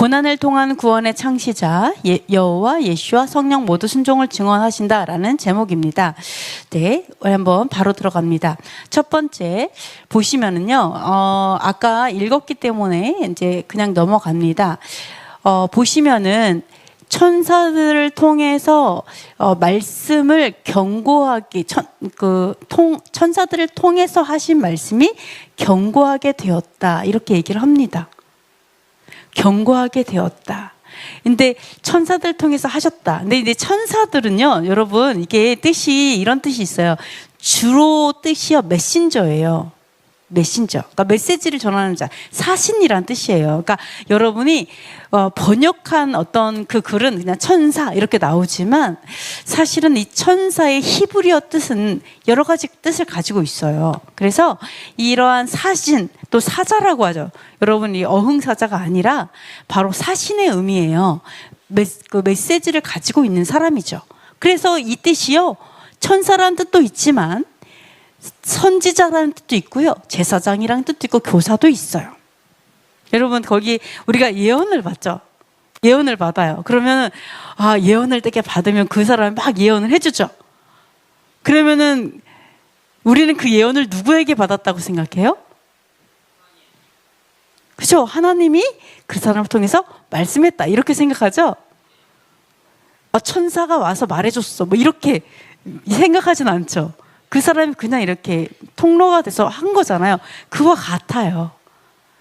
고난을 통한 구원의 창시자 여호와 예수와 성령 모두 순종을 증언하신다라는 제목입니다. 네, 한번 바로 들어갑니다. 첫 번째 보시면은요, 아까 읽었기 때문에 이제 그냥 넘어갑니다. 보시면은 천사들을 통해서 말씀을 경고하기 천사들을 통해서 하신 말씀이 경고하게 되었다 이렇게 얘기를 합니다. 경고하게 되었다. 근데 천사들 통해서 하셨다. 근데 이제 천사들은요, 여러분 이게 뜻이 이런 뜻이 있어요. 주로 뜻이요 메신저예요. 메신저. 그러니까 메시지를 전하는 자, 사신이란 뜻이에요. 그러니까 여러분이 번역한 어떤 그 글은 그냥 천사 이렇게 나오지만 사실은 이 천사의 히브리어 뜻은 여러 가지 뜻을 가지고 있어요. 그래서 이러한 사신 또 사자라고 하죠. 여러분 이 어흥사자가 아니라 바로 사신의 의미예요. 그 메시지를 가지고 있는 사람이죠. 그래서 이 뜻이요 천사라는 뜻도 있지만 선지자라는 뜻도 있고요. 제사장이라는 뜻도 있고 교사도 있어요. 여러분 거기 우리가 예언을 받죠. 예언을 받아요. 그러면은 예언을 되게 받으면 그 사람이 막 예언을 해주죠. 그러면은 우리는 그 예언을 누구에게 받았다고 생각해요? 그죠? 하나님이 그 사람을 통해서 말씀했다 이렇게 생각하죠. 천사가 와서 말해줬어 뭐 이렇게 생각하진 않죠. 그 사람이 그냥 이렇게 통로가 돼서 한 거잖아요. 그와 같아요.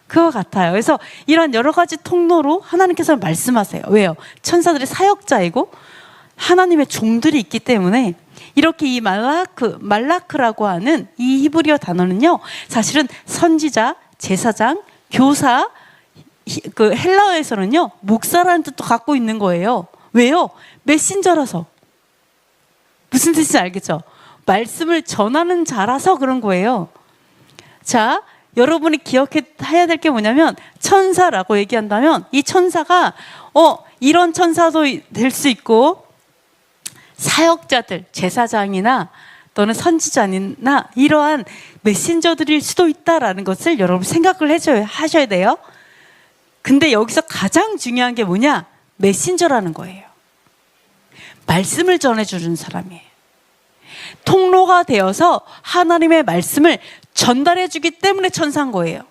그와 같아요. 그래서 이런 여러 가지 통로로 하나님께서 말씀하세요. 왜요? 천사들의 사역자이고 하나님의 종들이 있기 때문에 이렇게 이 말라크라고 하는 이 히브리어 단어는요, 사실은 선지자, 제사장, 교사, 그 헬라어에서는요, 목사라는 뜻도 갖고 있는 거예요. 왜요? 메신저라서. 무슨 뜻인지 알겠죠? 말씀을 전하는 자라서 그런 거예요. 자, 여러분이 기억해야 될 게 뭐냐면 천사라고 얘기한다면 이 천사가 이런 천사도 될 수 있고 사역자들, 제사장이나 또는 선지자나 이러한 메신저들일 수도 있다라는 것을 여러분 생각을 하셔야 돼요. 근데 여기서 가장 중요한 게 뭐냐? 메신저라는 거예요. 말씀을 전해주는 사람이에요. 통로가 되어서 하나님의 말씀을 전달해 주기 때문에 천사인 거예요.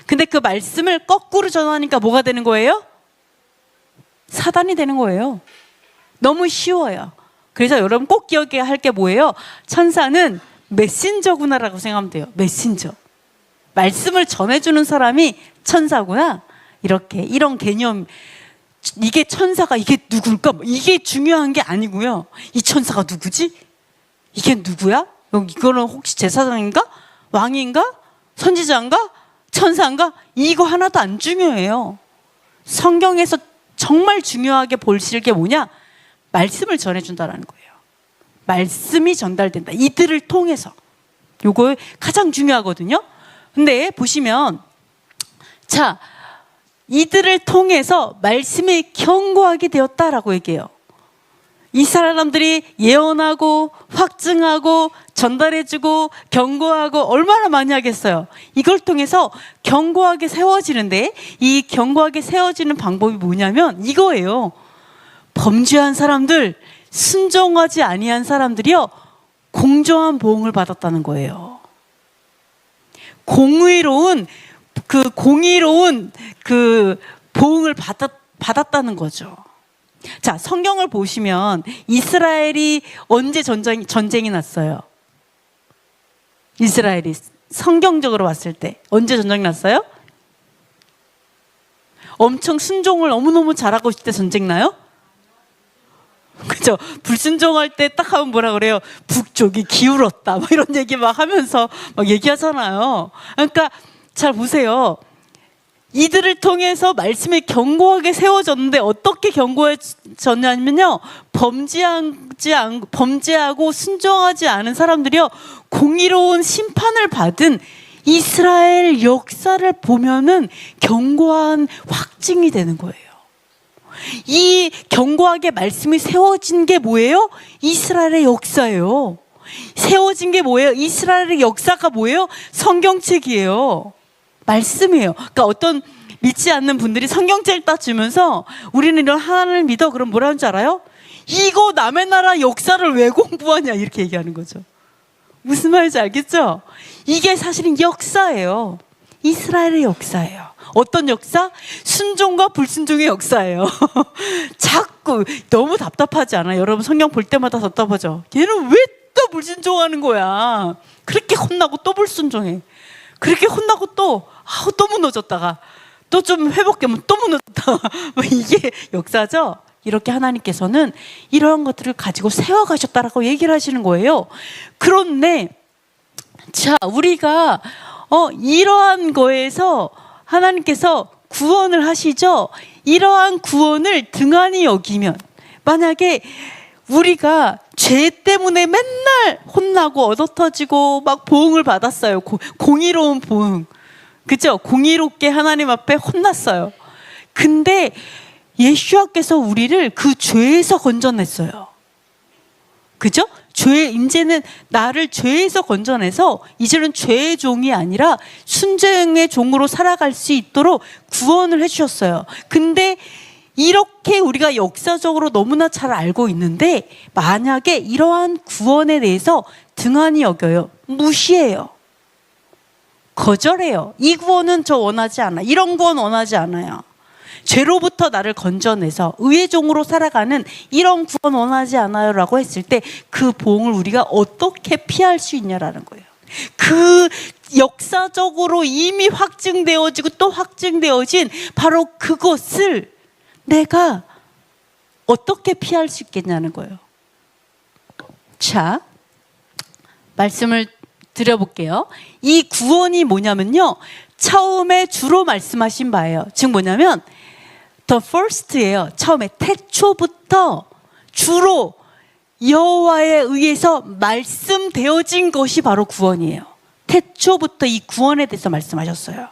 근데 그 말씀을 거꾸로 전하니까 뭐가 되는 거예요? 사단이 되는 거예요. 너무 쉬워요. 그래서 여러분 꼭 기억해야 할 게 뭐예요? 천사는 메신저구나라고 생각하면 돼요. 메신저. 말씀을 전해주는 사람이 천사구나. 이런 개념. 이게 천사가 이게 누굴까? 이게 중요한 게 아니고요. 이 천사가 누구지? 이게 누구야? 이거는 혹시 제사장인가? 왕인가? 선지자인가? 천사인가? 이거 하나도 안 중요해요. 성경에서 정말 중요하게 보실 게 뭐냐? 말씀을 전해준다는 거예요. 말씀이 전달된다. 이들을 통해서. 요거 가장 중요하거든요. 근데 보시면 자, 이들을 통해서 말씀이 경고하게 되었다라고 얘기해요. 이 사람들이 예언하고 확증하고 전달해주고 경고하고 얼마나 많이 하겠어요. 이걸 통해서 경고하게 세워지는데 이 경고하게 세워지는 방법이 뭐냐면 이거예요. 범죄한 사람들, 순종하지 아니한 사람들이요 공정한 보응을 받았다는 거예요. 공의로운 보응을 받았다는 거죠. 자, 성경을 보시면 이스라엘이 언제 전쟁이 났어요? 이스라엘이 성경적으로 봤을 때 언제 전쟁이 났어요? 엄청 순종을 너무너무 잘하고 있을 때 전쟁 나요? 그죠? 불순종할 때 딱 하면 뭐라 그래요? 북쪽이 기울었다. 뭐 이런 얘기 막 하면서 막 얘기하잖아요. 그러니까 잘 보세요. 이들을 통해서 말씀이 경고하게 세워졌는데 어떻게 경고해졌냐면요. 범죄하고 순종하지 않은 사람들이요. 공의로운 심판을 받은 이스라엘 역사를 보면은 경고한 확증이 되는 거예요. 이 경고하게 말씀이 세워진 게 뭐예요? 이스라엘의 역사예요. 세워진 게 뭐예요? 이스라엘의 역사가 뭐예요? 성경책이에요. 말씀이에요. 그러니까 어떤 믿지 않는 분들이 성경책 따주면서 우리는 이런 하나님을 믿어. 그럼 뭐라는 줄 알아요? 이거 남의 나라 역사를 왜 공부하냐 이렇게 얘기하는 거죠. 무슨 말인지 알겠죠? 이게 사실은 역사예요. 이스라엘의 역사예요. 어떤 역사? 순종과 불순종의 역사예요. 자꾸 너무 답답하지 않아요? 여러분 성경 볼 때마다 답답하죠? 얘는 왜 또 불순종하는 거야? 그렇게 혼나고 또 불순종해. 그렇게 혼나고 또 무너졌다가 또 좀 회복되면 또 무너졌다가 이게 역사죠? 이렇게 하나님께서는 이러한 것들을 가지고 세워가셨다라고 얘기를 하시는 거예요. 그런데 자, 우리가 이러한 거에서 하나님께서 구원을 하시죠. 이러한 구원을 등한히 여기면, 만약에 우리가 죄 때문에 맨날 혼나고 얻어터지고 막 보응을 받았어요. 공의로운 보응, 그죠? 공의롭게 하나님 앞에 혼났어요. 근데 예수와께서 우리를 그 죄에서 건져냈어요. 그죠? 이제는 나를 죄에서 건져내서 이제는 죄의 종이 아니라 순종의 종으로 살아갈 수 있도록 구원을 해주셨어요. 근데 이렇게 우리가 역사적으로 너무나 잘 알고 있는데, 만약에 이러한 구원에 대해서 등한히 여겨요. 무시해요. 거절해요. 이 구원은 저 원하지 않아. 이런 구원 원하지 않아요. 죄로부터 나를 건져내서 의의 종으로 살아가는 이런 구원 원하지 않아요 라고 했을 때, 그 보응을 우리가 어떻게 피할 수 있냐라는 거예요. 그 역사적으로 이미 확증되어지고 또 확증되어진 바로 그것을 내가 어떻게 피할 수 있겠냐는 거예요. 자, 말씀을 드려볼게요. 이 구원이 뭐냐면요, 처음에 주로 말씀하신 바예요. 즉 뭐냐면 the first예요. 처음에 태초부터 주로 여호와에 의해서 말씀되어진 것이 바로 구원이에요. 태초부터 이 구원에 대해서 말씀하셨어요.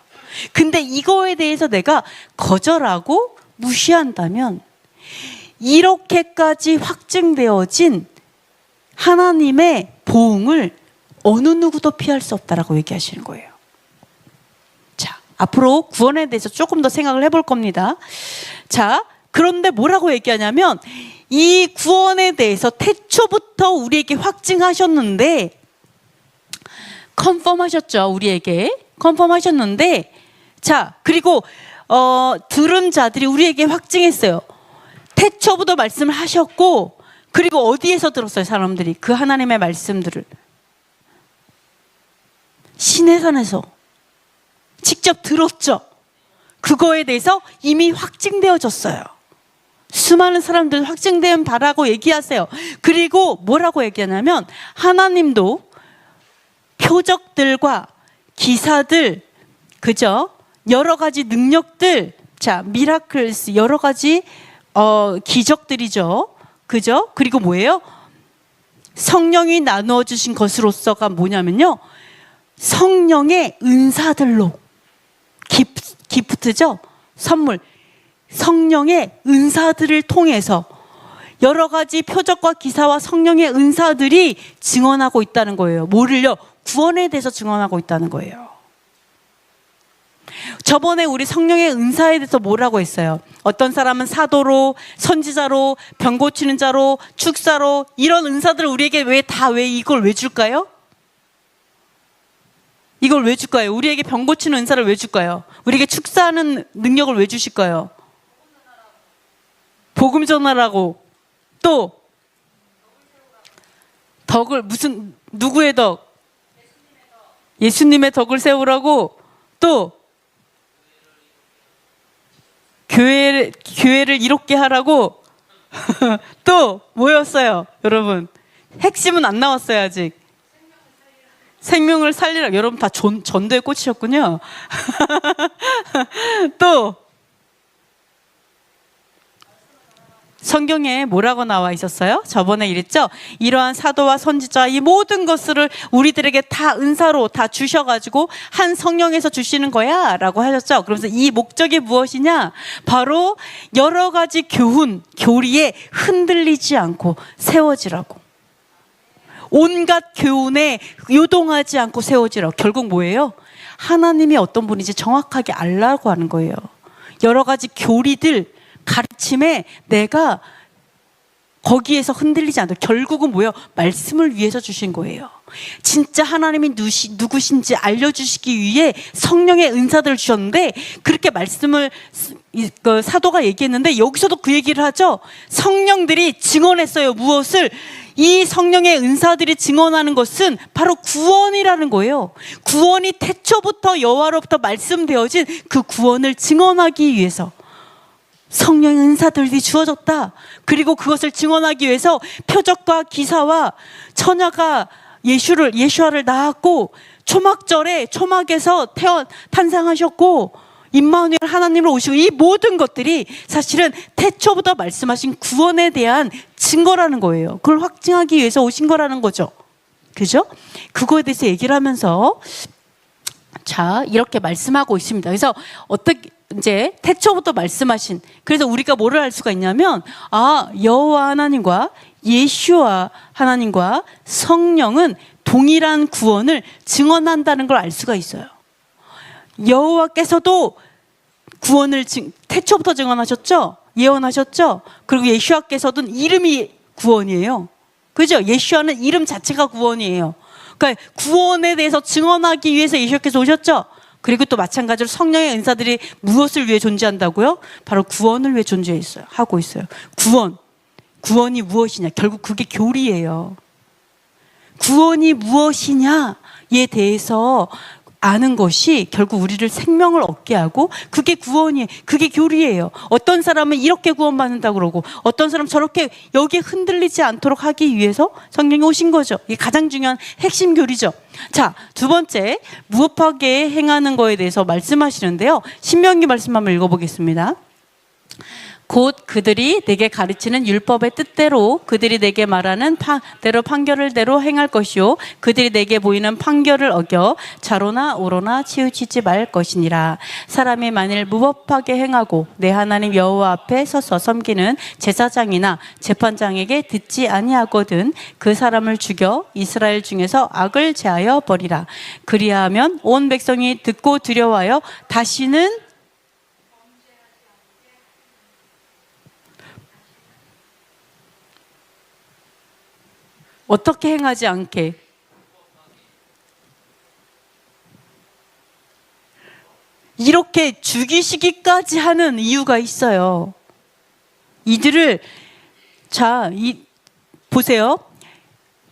근데 이거에 대해서 내가 거절하고 무시한다면 이렇게까지 확증되어진 하나님의 보응을 어느 누구도 피할 수 없다라고 얘기하시는 거예요. 자, 앞으로 구원에 대해서 조금 더 생각을 해볼 겁니다. 자, 그런데 뭐라고 얘기하냐면, 이 구원에 대해서 태초부터 우리에게 확증하셨는데, 컨펌하셨죠. 우리에게 컨펌하셨는데, 자, 그리고 들은 자들이 우리에게 확증했어요. 태초부터 말씀을 하셨고, 그리고 어디에서 들었어요? 사람들이 그 하나님의 말씀들을 시내산에서 직접 들었죠. 그거에 대해서 이미 확증되어졌어요. 수많은 사람들 확증된 바라고 얘기하세요. 그리고 뭐라고 얘기하냐면, 하나님도 표적들과 기사들, 그죠? 여러 가지 능력들, 자, 미라클스, 여러 가지 기적들이죠. 그죠? 그리고 뭐예요? 성령이 나누어 주신 것으로서가 뭐냐면요, 성령의 은사들로, 기프트죠? 선물. 성령의 은사들을 통해서 여러 가지 표적과 기사와 성령의 은사들이 증언하고 있다는 거예요. 뭐를요? 구원에 대해서 증언하고 있다는 거예요. 저번에 우리 성령의 은사에 대해서 뭐라고 했어요? 어떤 사람은 사도로, 선지자로, 병 고치는 자로, 축사로, 이런 은사들을 우리에게 왜 이걸 왜 줄까요? 이걸 왜 줄까요? 우리에게 병 고치는 은사를 왜 줄까요? 우리에게 축사하는 능력을 왜 주실까요? 복음 전하라고. 또 덕을, 누구의 덕? 예수님의 덕을 세우라고. 또 교회를 이롭게 하라고. 또 뭐였어요? 여러분, 핵심은 안 나왔어요. 아직. 생명을 살리라. 여러분 다 전도에 꽂히셨군요. 또 성경에 뭐라고 나와 있었어요? 저번에 이랬죠? 이러한 사도와 선지자, 이 모든 것을 우리들에게 다 은사로 다 주셔가지고 한 성령에서 주시는 거야 라고 하셨죠? 그러면서 이 목적이 무엇이냐? 바로 여러 가지 교리에 흔들리지 않고 세워지라고. 온갖 교훈에 요동하지 않고 세워지라고. 결국 뭐예요? 하나님이 어떤 분인지 정확하게 알라고 하는 거예요. 여러 가지 교리들, 가르침에 내가 거기에서 흔들리지 않도록 결국은 뭐예요? 말씀을 위해서 주신 거예요. 진짜 하나님이 누구신지 알려주시기 위해 성령의 은사들을 주셨는데 그렇게 말씀을 사도가 얘기했는데 여기서도 그 얘기를 하죠. 성령들이 증언했어요. 무엇을? 이 성령의 은사들이 증언하는 것은 바로 구원이라는 거예요. 구원이 태초부터 여호와로부터 말씀되어진 그 구원을 증언하기 위해서 성령의 은사들이 주어졌다. 그리고 그것을 증언하기 위해서 표적과 기사와 처녀가 예수아를 낳았고 초막절에 초막에서 탄생하셨고 임마누엘 하나님으로 오시고 이 모든 것들이 사실은 태초부터 말씀하신 구원에 대한 증거라는 거예요. 그걸 확증하기 위해서 오신 거라는 거죠. 그죠? 그거에 대해서 얘기를 하면서 자, 이렇게 말씀하고 있습니다. 그래서 어떻게 이제 태초부터 말씀하신, 그래서 우리가 뭐를 알 수가 있냐면 여호와 하나님과 예수와 하나님과 성령은 동일한 구원을 증언한다는 걸 알 수가 있어요. 여호와께서도 구원을 태초부터 증언하셨죠? 예언하셨죠? 그리고 예수와께서도 이름이 구원이에요. 그죠? 예수와는 이름 자체가 구원이에요. 그러니까 구원에 대해서 증언하기 위해서 예수께서 오셨죠? 그리고 또 마찬가지로 성령의 은사들이 무엇을 위해 존재한다고요? 바로 구원을 위해 존재했어요. 하고 있어요. 구원이 무엇이냐? 결국 그게 교리예요. 구원이 무엇이냐에 대해서 아는 것이 결국 우리를 생명을 얻게 하고 그게 구원이에요. 그게 교리예요. 어떤 사람은 이렇게 구원받는다고 그러고 어떤 사람은 저렇게 여기에 흔들리지 않도록 하기 위해서 성령이 오신 거죠. 이게 가장 중요한 핵심 교리죠. 자, 두 번째, 무법하게 행하는 거에 대해서 말씀하시는데요. 신명기 말씀 한번 읽어보겠습니다. 곧 그들이 내게 가르치는 율법의 뜻대로 그들이 내게 말하는 대로 판결을 대로 행할 것이요 그들이 내게 보이는 판결을 어겨 좌로나 우로나 치우치지 말 것이니라. 사람이 만일 무법하게 행하고 내 하나님 여호와 앞에 서서 섬기는 제사장이나 재판장에게 듣지 아니하거든 그 사람을 죽여 이스라엘 중에서 악을 제하여 버리라. 그리하면 온 백성이 듣고 두려워하여 다시는 어떻게 행하지 않게? 이렇게 죽이시기까지 하는 이유가 있어요. 이들을 보세요.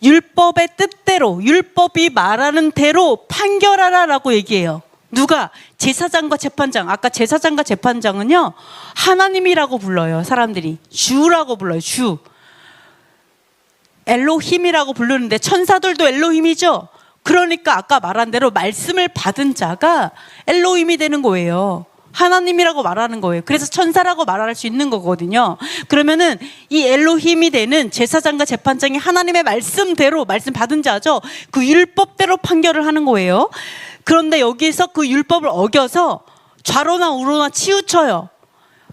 율법의 뜻대로, 율법이 말하는 대로 판결하라라고 얘기해요. 누가? 제사장과 재판장. 아까 제사장과 재판장은요, 하나님이라고 불러요. 사람들이 주라고 불러요. 주. 엘로힘이라고 부르는데 천사들도 엘로힘이죠. 그러니까 아까 말한 대로 말씀을 받은 자가 엘로힘이 되는 거예요. 하나님이라고 말하는 거예요. 그래서 천사라고 말할 수 있는 거거든요. 그러면은 이 엘로힘이 되는 제사장과 재판장이 하나님의 말씀대로 말씀 받은 자죠. 그 율법대로 판결을 하는 거예요. 그런데 여기에서 그 율법을 어겨서 좌로나 우로나 치우쳐요.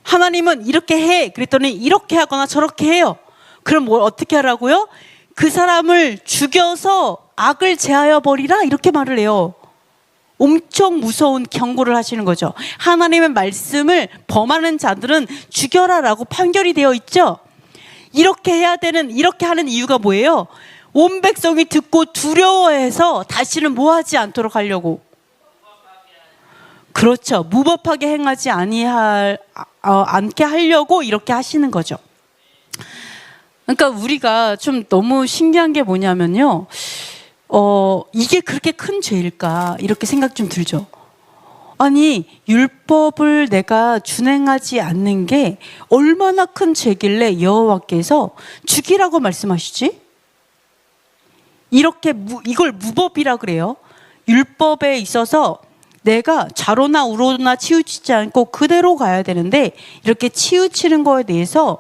하나님은 이렇게 해 그랬더니 이렇게 하거나 저렇게 해요. 그럼 뭘 어떻게 하라고요? 그 사람을 죽여서 악을 제하여 버리라 이렇게 말을 해요. 엄청 무서운 경고를 하시는 거죠. 하나님의 말씀을 범하는 자들은 죽여라라고 판결이 되어 있죠. 이렇게 하는 이유가 뭐예요? 온 백성이 듣고 두려워해서 다시는 뭐하지 않도록 하려고. 그렇죠. 무법하게 행하지 않게 하려고 이렇게 하시는 거죠. 그러니까 우리가 좀 너무 신기한 게 뭐냐면요. 이게 그렇게 큰 죄일까? 이렇게 생각 좀 들죠. 아니, 율법을 내가 준행하지 않는 게 얼마나 큰 죄길래 여호와께서 죽이라고 말씀하시지? 이걸 무법이라 그래요. 율법에 있어서 내가 좌로나 우로나 치우치지 않고 그대로 가야 되는데 이렇게 치우치는 거에 대해서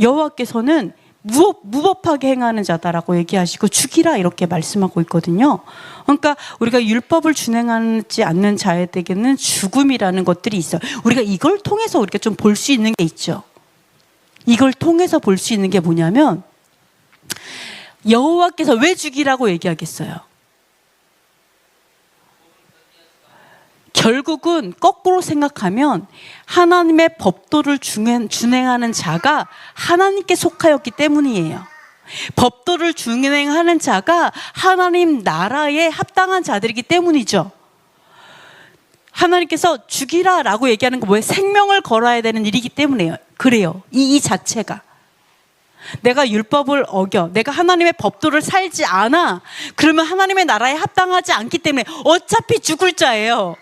여호와께서는 무법하게 행하는 자다라고 얘기하시고 죽이라 이렇게 말씀하고 있거든요. 그러니까 우리가 율법을 준행하지 않는 자에게는 죽음이라는 것들이 있어요. 우리가 이걸 통해서 우리가 좀 볼 수 있는 게 있죠. 이걸 통해서 볼 수 있는 게 뭐냐면 여호와께서 왜 죽이라고 얘기하겠어요? 결국은 거꾸로 생각하면 하나님의 법도를 준행하는 자가 하나님께 속하였기 때문이에요. 법도를 준행하는 자가 하나님 나라에 합당한 자들이기 때문이죠. 하나님께서 죽이라 라고 얘기하는 거 뭐예요? 생명을 걸어야 되는 일이기 때문이에요. 그래요. 이 자체가. 내가 율법을 어겨, 내가 하나님의 법도를 살지 않아, 그러면 하나님의 나라에 합당하지 않기 때문에 어차피 죽을 자예요.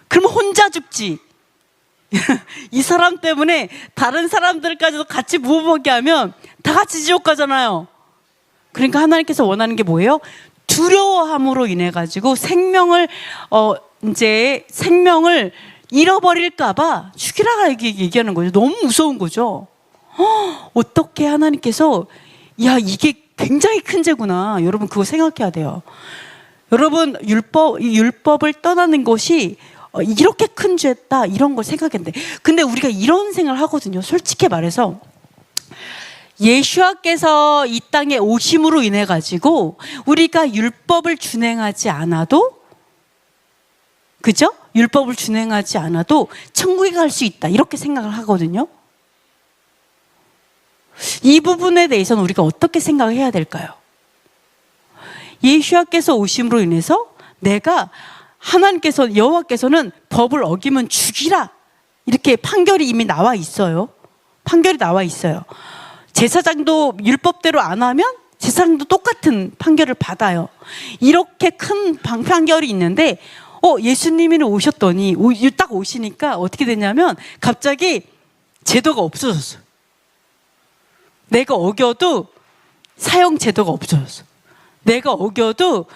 그러면 혼자 죽지. 이 사람 때문에 다른 사람들까지도 같이 무어먹게 하면 다 같이 지옥 가잖아요. 그러니까 하나님께서 원하는 게 뭐예요? 두려워함으로 인해 가지고 생명을 잃어버릴까봐 죽이라고 얘기하는 거죠. 너무 무서운 거죠. 어떻게 하나님께서, 야, 이게 굉장히 큰 죄구나. 여러분 그거 생각해야 돼요. 여러분 율법을 떠나는 것이 이렇게 큰 죄다 이런 걸 생각했는데, 근데 우리가 이런 생각을 하거든요. 솔직히 말해서 예수와께서 이 땅에 오심으로 인해 가지고 우리가 율법을 준행하지 않아도, 그죠? 율법을 준행하지 않아도 천국에 갈 수 있다 이렇게 생각을 하거든요. 이 부분에 대해서는 우리가 어떻게 생각을 해야 될까요? 예수와께서 오심으로 인해서 여호와께서는 법을 어기면 죽이라 이렇게 판결이 이미 나와 있어요. 판결이 나와 있어요. 제사장도 율법대로 안 하면 제사장도 똑같은 판결을 받아요. 이렇게 큰 판결이 있는데 예수님이 오셨더니 딱 오시니까 어떻게 됐냐면 갑자기 제도가 없어졌어요. 내가 어겨도 사형 제도가 없어졌어. 내가 어겨도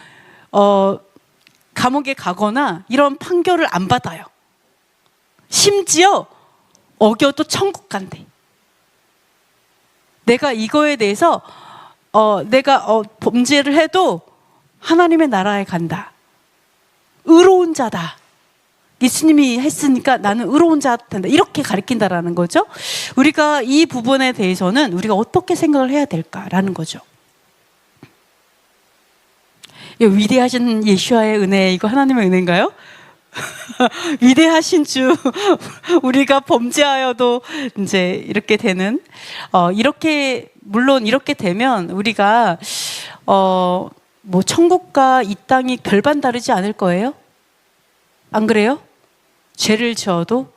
감옥에 가거나 이런 판결을 안 받아요. 심지어 어겨도 천국 간대. 내가 이거에 대해서 내가 범죄를 해도 하나님의 나라에 간다. 의로운 자다. 예수님이 했으니까 나는 의로운 자가 된다. 이렇게 가르친다라는 거죠. 우리가 이 부분에 대해서는 우리가 어떻게 생각을 해야 될까라는 거죠. 위대하신 예수와의 은혜, 이거 하나님의 은혜인가요? 위대하신 주, 우리가 범죄하여도 이제 이렇게 되는, 물론 이렇게 되면 우리가 뭐 천국과 이 땅이 별반 다르지 않을 거예요? 안 그래요? 죄를 지어도,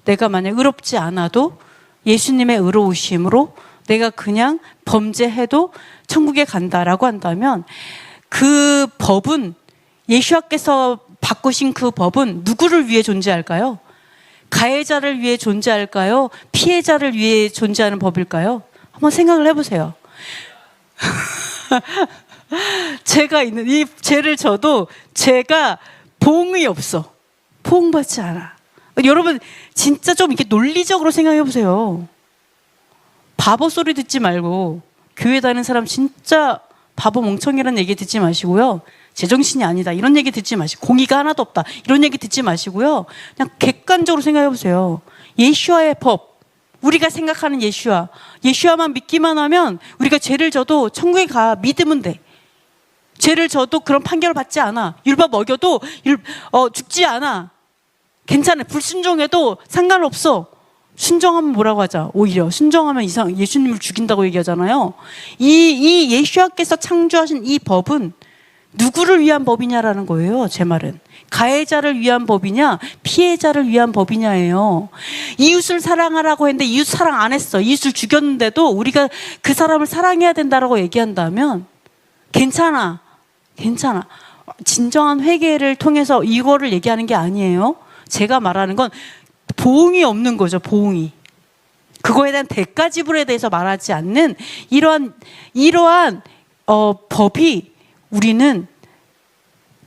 내가 만약 의롭지 않아도 예수님의 의로우심으로 내가 그냥 범죄해도 천국에 간다라고 한다면, 그 법은, 예수와께서 바꾸신 그 법은 누구를 위해 존재할까요? 가해자를 위해 존재할까요? 피해자를 위해 존재하는 법일까요? 한번 생각을 해보세요. 죄가 있는, 이 죄를 져도 죄가 보응이 없어. 보응받지 않아. 여러분 진짜 좀 이렇게 논리적으로 생각해 보세요. 바보 소리 듣지 말고, 교회 다니는 사람 진짜 바보 멍청이라는 얘기 듣지 마시고요. 제정신이 아니다 이런 얘기 듣지 마시고, 공의가 하나도 없다 이런 얘기 듣지 마시고요. 그냥 객관적으로 생각해 보세요. 예수와의 법, 우리가 생각하는 예수와만 믿기만 하면 우리가 죄를 져도 천국에 가. 믿으면 돼. 죄를 져도 그런 판결을 받지 않아. 율법 어겨도 죽지 않아. 괜찮아. 불순종해도 상관없어. 순종하면 뭐라고 하자. 오히려 순종하면 예수님을 죽인다고 얘기하잖아요. 이 예수와께서 창조하신 이 법은 누구를 위한 법이냐라는 거예요. 제 말은 가해자를 위한 법이냐 피해자를 위한 법이냐예요. 이웃을 사랑하라고 했는데 이웃 사랑 안 했어. 이웃을 죽였는데도 우리가 그 사람을 사랑해야 된다라고 얘기한다면 괜찮아. 진정한 회개를 통해서 이거를 얘기하는 게 아니에요. 제가 말하는 건 보응이 없는 거죠. 보응이. 그거에 대한 대가 지불에 대해서 말하지 않는 이러한 법이, 우리는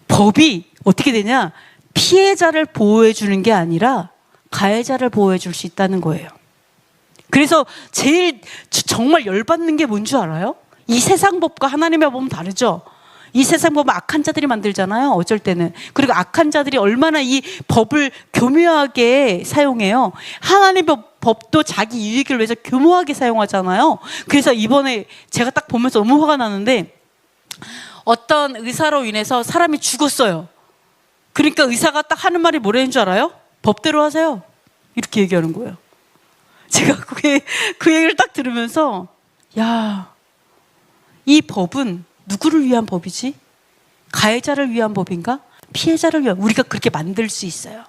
법이 어떻게 되냐, 피해자를 보호해 주는 게 아니라 가해자를 보호해 줄 수 있다는 거예요. 그래서 제일 정말 열받는 게 뭔 줄 알아요? 이 세상 법과 하나님의 법은 다르죠. 이 세상 법은 악한 자들이 만들잖아요, 어쩔 때는. 그리고 악한 자들이 얼마나 이 법을 교묘하게 사용해요. 하나님의 법도 자기 유익을 위해서 교묘하게 사용하잖아요. 그래서 이번에 제가 딱 보면서 너무 화가 나는데, 어떤 의사로 인해서 사람이 죽었어요. 그러니까 의사가 딱 하는 말이 뭐라는 줄 알아요? 법대로 하세요. 이렇게 얘기하는 거예요. 제가 그 얘기를 딱 들으면서, 야, 이 법은 누구를 위한 법이지? 가해자를 위한 법인가? 피해자를 위한, 우리가 그렇게 만들 수 있어요.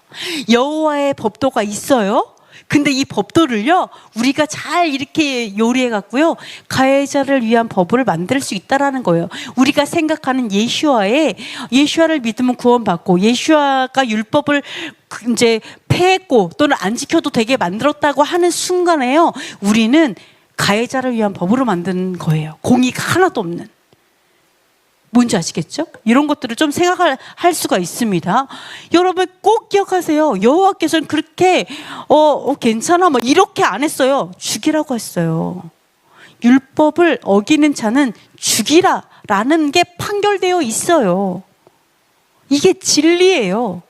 여호와의 법도가 있어요. 근데 이 법도를요, 우리가 잘 이렇게 요리해 갖고요, 가해자를 위한 법을 만들 수 있다라는 거예요. 우리가 생각하는 예수와를 믿으면 구원받고, 예수와가 율법을 이제 폐했고 또는 안 지켜도 되게 만들었다고 하는 순간에요, 우리는 가해자를 위한 법으로 만든 거예요. 공의가 하나도 없는. 뭔지 아시겠죠? 이런 것들을 좀 생각할 수가 있습니다. 여러분 꼭 기억하세요. 여호와께서는 그렇게 괜찮아 뭐 이렇게 안 했어요. 죽이라고 했어요. 율법을 어기는 자는 죽이라라는 게 판결되어 있어요. 이게 진리예요.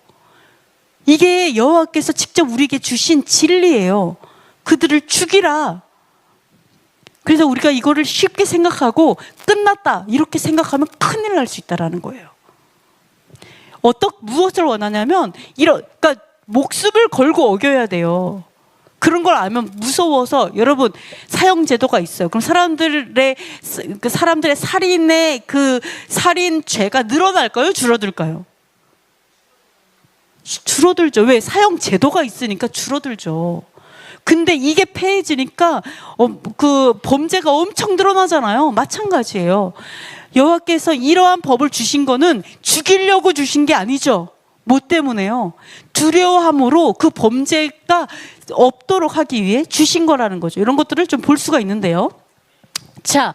이게 여호와께서 직접 우리에게 주신 진리예요. 그들을 죽이라. 그래서 우리가 이거를 쉽게 생각하고 끝났다 이렇게 생각하면 큰일 날 수 있다는 거예요. 무엇을 원하냐면 그러니까 목숨을 걸고 어겨야 돼요. 그런 걸 알면 무서워서, 여러분 사형 제도가 있어요. 그럼 사람들의 살인의 그 살인 죄가 늘어날까요? 줄어들까요? 줄어들죠. 왜? 사형 제도가 있으니까 줄어들죠. 근데 이게 폐해지니까 그 범죄가 엄청 늘어나잖아요. 마찬가지예요. 여호와께서 이러한 법을 주신 거는 죽이려고 주신 게 아니죠. 뭐 때문에요? 두려워함으로 그 범죄가 없도록 하기 위해 주신 거라는 거죠. 이런 것들을 좀 볼 수가 있는데요. 자,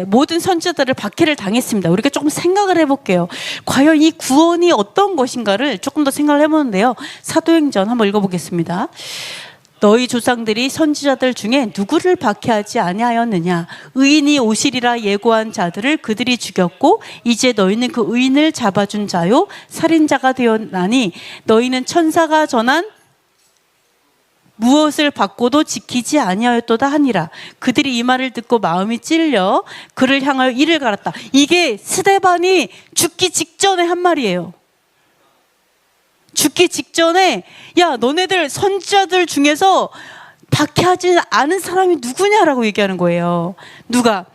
모든 선지자들을 박해를 당했습니다. 우리가 조금 생각을 해볼게요. 과연 이 구원이 어떤 것인가를 조금 더 생각을 해보는데요. 사도행전 한번 읽어보겠습니다. 너희 조상들이 선지자들 중에 누구를 박해하지 아니하였느냐? 의인이 오시리라 예고한 자들을 그들이 죽였고, 이제 너희는 그 의인을 잡아준 자요 살인자가 되었나니, 너희는 천사가 전한 무엇을 받고도 지키지 아니하였도다 하니라. 그들이 이 말을 듣고 마음이 찔려 그를 향하여 이를 갈았다. 이게 스데반이 죽기 직전에 한 말이에요. 죽기 직전에, 야, 너네들 선지자들 중에서 박해하지 않은 사람이 누구냐라고 얘기하는 거예요. 누가?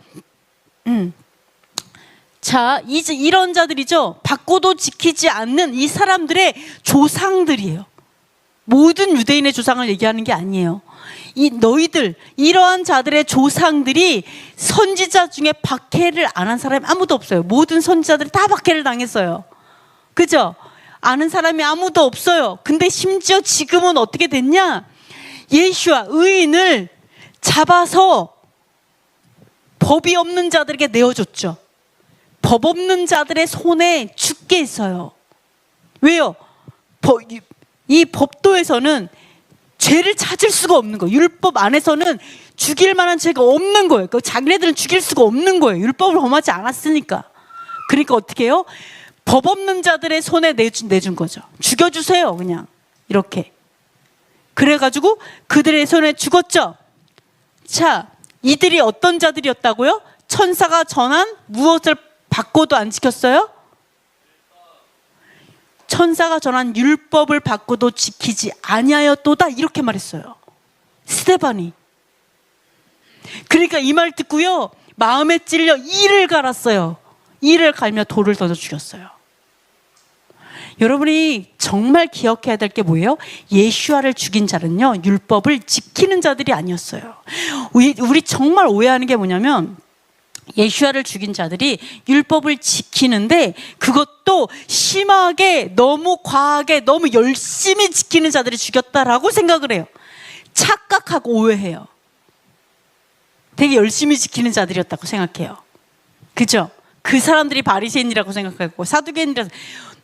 자, 이제 이런 자들이죠. 받고도 지키지 않는 이 사람들의 조상들이에요. 모든 유대인의 조상을 얘기하는 게 아니에요. 너희들, 이러한 자들의 조상들이 선지자 중에 박해를 안 한 사람이 아무도 없어요. 모든 선지자들이 다 박해를 당했어요. 그죠? 아는 사람이 아무도 없어요. 근데 심지어 지금은 어떻게 됐냐? 예수와 의인을 잡아서 법이 없는 자들에게 내어줬죠. 법 없는 자들의 손에 죽게 했어요. 왜요? 이 법도에서는 죄를 찾을 수가 없는 거예요. 율법 안에서는 죽일 만한 죄가 없는 거예요. 자기네들은 죽일 수가 없는 거예요. 율법을 범하지 않았으니까. 그러니까 어떻게 해요? 법 없는 자들의 손에 내준 거죠. 죽여주세요, 그냥. 이렇게. 그래가지고 그들의 손에 죽었죠. 자, 이들이 어떤 자들이었다고요? 천사가 전한 무엇을 받고도 안 지켰어요? 천사가 전한 율법을 받고도 지키지 아니하였도다, 이렇게 말했어요. 스데반이. 그러니까 이 말 듣고요, 마음에 찔려 이를 갈았어요. 이를 갈며 돌을 던져 죽였어요. 여러분이 정말 기억해야 될 게 뭐예요? 예수아를 죽인 자는요, 율법을 지키는 자들이 아니었어요. 우리 정말 오해하는 게 뭐냐면, 예수아를 죽인 자들이 율법을 지키는데 그것도 심하게, 너무 과하게, 너무 열심히 지키는 자들이 죽였다라고 생각을 해요. 착각하고 오해해요. 되게 열심히 지키는 자들이었다고 생각해요. 그죠? 그 사람들이 바리새인이라고 생각하고 사두개인이라고.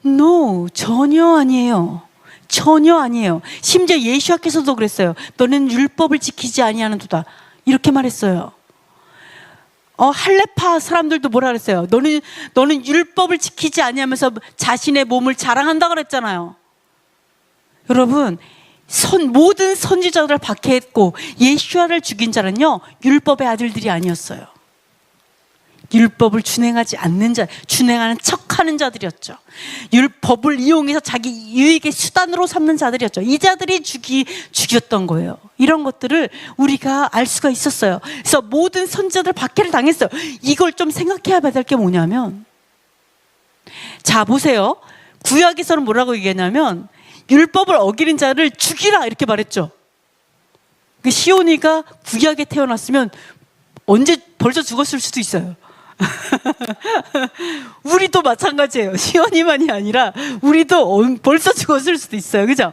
No, 전혀 아니에요. 전혀 아니에요. 심지어 예수께서도 그랬어요. 너는 율법을 지키지 아니하는도다, 이렇게 말했어요. 할레파 사람들도 뭐라 그랬어요? 너는 율법을 지키지 아니하면서 자신의 몸을 자랑한다 그랬잖아요. 여러분, 모든 선지자들을 박해했고 예수아를 죽인 자는요, 율법의 아들들이 아니었어요. 율법을 준행하지 않는 자, 준행하는 척하는 자들이었죠. 율법을 이용해서 자기 유익의 수단으로 삼는 자들이었죠. 이 자들이 죽였던 거예요. 이런 것들을 우리가 알 수가 있었어요. 그래서 모든 선지자들 박해를 당했어요. 이걸 좀 생각해야 될 게 뭐냐면, 자 보세요. 구약에서는 뭐라고 얘기했냐면 율법을 어기는 자를 죽이라 이렇게 말했죠. 시온이가 구약에 태어났으면 언제 벌써 죽었을 수도 있어요. 우리도 마찬가지예요. 시온이만이 아니라 우리도 벌써 죽었을 수도 있어요. 그죠?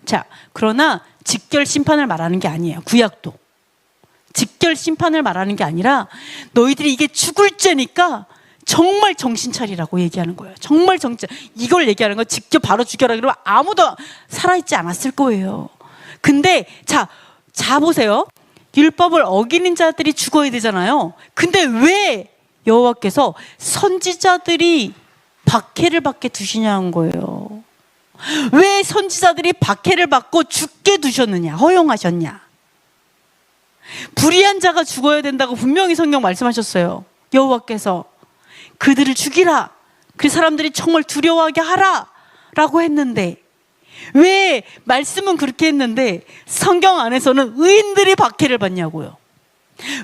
자, 그러나 직결 심판을 말하는 게 아니에요. 구약도 직결 심판을 말하는 게 아니라 너희들이 이게 죽을 죄니까 정말 정신 차리라고 얘기하는 거예요. 정말 정신. 이걸 얘기하는 거 직접 바로 죽여라 그러면 아무도 살아있지 않았을 거예요. 근데 자 보세요. 율법을 어기는 자들이 죽어야 되잖아요. 근데 왜 여호와께서 선지자들이 박해를 받게 두시냐는 거예요. 왜 선지자들이 박해를 받고 죽게 두셨느냐, 허용하셨냐. 불의한 자가 죽어야 된다고 분명히 성경 말씀하셨어요. 여호와께서 그들을 죽이라, 그 사람들이 정말 두려워하게 하라 라고 했는데, 왜 말씀은 그렇게 했는데 성경 안에서는 의인들이 박해를 받냐고요.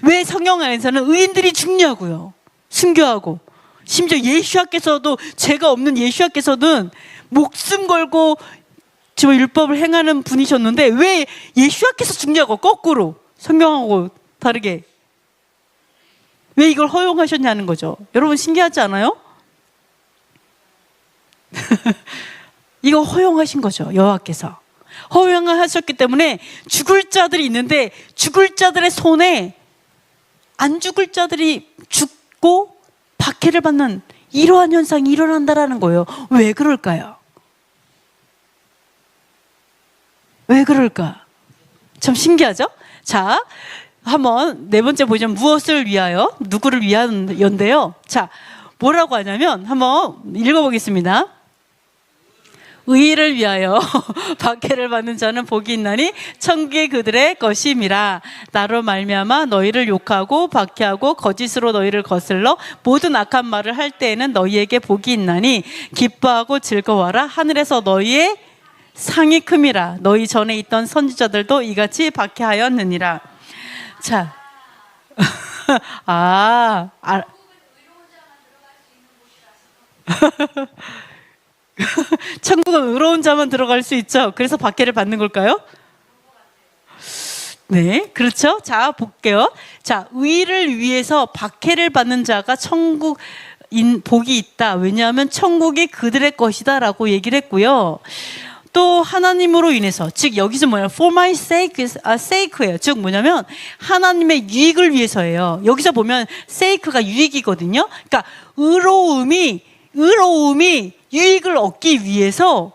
왜 성경 안에서는 의인들이 죽냐고요. 순교하고. 심지어 예수님께서도, 죄가 없는 예수님께서는 목숨 걸고 저 율법을 행하는 분이셨는데 왜 예수님께서 죽냐고. 거꾸로 성경하고 다르게 왜 이걸 허용하셨냐는 거죠. 여러분 신기하지 않아요? 이거 허용하신 거죠. 여호와께서 허용하셨기 때문에 죽을 자들이 있는데 죽을 자들의 손에 안 죽을 자들이 죽고 박해를 받는 이러한 현상이 일어난다라는 거예요. 왜 그럴까요? 왜 그럴까? 참 신기하죠? 자, 한번 네 번째 보시면 무엇을 위하여, 누구를 위하여인데요. 자, 뭐라고 하냐면 한번 읽어보겠습니다. 의를 위하여 박해를 받는 자는 복이 있나니 천국이 그들의 것임이라. 나로 말미암아 너희를 욕하고 박해하고 거짓으로 너희를 거슬러 모든 악한 말을 할 때에는 너희에게 복이 있나니 기뻐하고 즐거워하라. 하늘에서 너희의 상이 큼이라. 너희 전에 있던 선지자들도 이같이 박해하였느니라. 자, 천국은 의로운 자만 들어갈 수 있죠. 그래서 박해를 받는 걸까요? 네, 그렇죠. 자, 볼게요. 자, 의를 위해서 박해를 받는 자가 복이 있다. 왜냐하면 천국이 그들의 것이다 라고 얘기를 했고요. 또 하나님으로 인해서, 즉 여기서 뭐냐, for my sake예요. 즉 뭐냐면 하나님의 유익을 위해서예요. 여기서 보면 sake가 유익이거든요. 그러니까 의로움이 유익을 얻기 위해서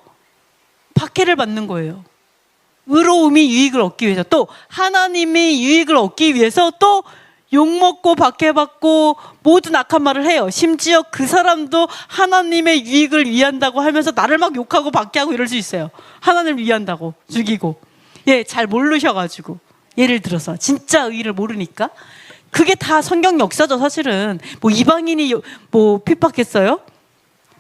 박해를 받는 거예요. 의로움이 유익을 얻기 위해서, 또 하나님이 유익을 얻기 위해서 또 욕먹고 박해받고 모든 악한 말을 해요. 심지어 그 사람도 하나님의 유익을 위한다고 하면서 나를 막 욕하고 박해하고 이럴 수 있어요. 하나님을 위한다고 죽이고. 예, 잘 모르셔가지고. 예를 들어서 진짜 의의를 모르니까. 그게 다 성경 역사죠. 사실은 뭐 이방인이 뭐 핍박했어요?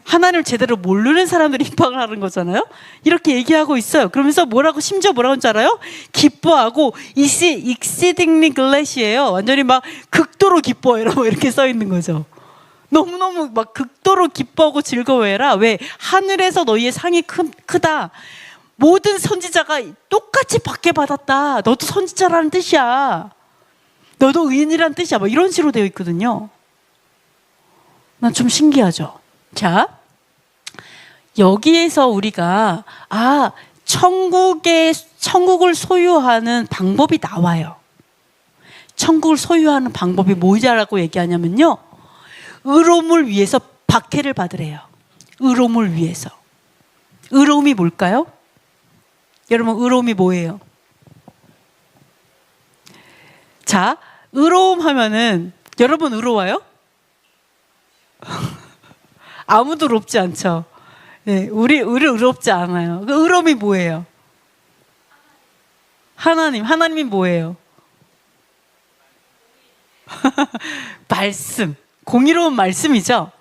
하나님을 제대로 모르는 사람들이 핍박을 하는 거잖아요. 이렇게 얘기하고 있어요. 그러면서 심지어 뭐라고 하는 줄 알아요? 기뻐하고 exceedingly glad이에요. 완전히 막 극도로 기뻐해라 이렇게 써 있는 거죠. 너무너무 막 극도로 기뻐하고 즐거워해라. 왜? 하늘에서 너희의 상이 크다. 모든 선지자가 똑같이 박해받았다. 너도 선지자라는 뜻이야. 너도 의인이라는 뜻이야. 뭐 이런 식으로 되어 있거든요. 난 좀 신기하죠. 자, 여기에서 우리가 천국을 소유하는 방법이 나와요. 천국을 소유하는 방법이 뭐냐라고 얘기하냐면요, 의로움을 위해서 박해를 받으래요. 의로움을 위해서. 의로움이 뭘까요? 여러분, 의로움이 뭐예요? 자, 의로움 하면은 여러분 의로워요? 아무도 의롭지 않죠. 네, 우리 의롭지 않아요. 그 의로움이 뭐예요? 하나님이 뭐예요? 말씀, 공의로운 말씀이죠.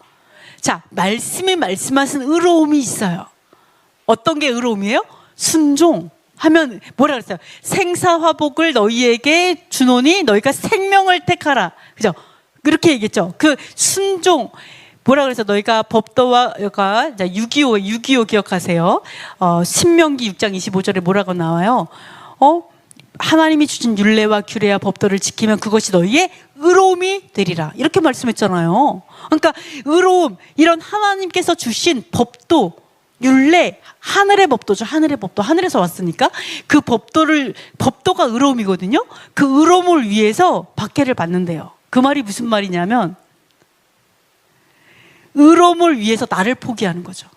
자, 말씀이 말씀하신 의로움이 있어요. 어떤 게 의로움이에요? 순종 하면 뭐라 그랬어요? 생사화복을 너희에게 주노니 너희가 생명을 택하라. 그죠? 그렇게 얘기했죠. 그 순종 뭐라 그래서 너희가 법도와 6.25 기억하세요. 신명기 6장 25절에 뭐라고 나와요? 하나님이 주신 율례와 규례와 법도를 지키면 그것이 너희의 의로움이 되리라. 이렇게 말씀했잖아요. 그러니까 의로움, 이런 하나님께서 주신 법도, 율례, 하늘의 법도죠. 하늘의 법도, 하늘에서 왔으니까 그 법도가 의로움이거든요. 그 의로움을 위해서 박해를 받는데요. 그 말이 무슨 말이냐면 의로움을 위해서 나를 포기하는 거죠.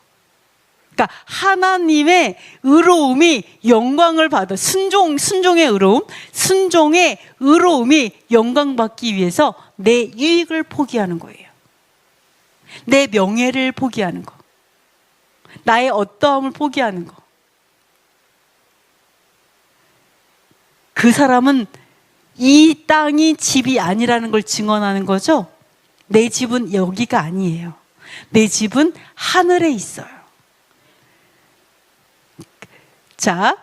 그러니까 하나님의 의로움이 영광을 받아, 순종의 의로움, 순종의 의로움이 영광받기 위해서 내 이익을 포기하는 거예요. 내 명예를 포기하는 거, 나의 어떠함을 포기하는 거. 그 사람은 이 땅이 집이 아니라는 걸 증언하는 거죠. 내 집은 여기가 아니에요. 내 집은 하늘에 있어요. 자,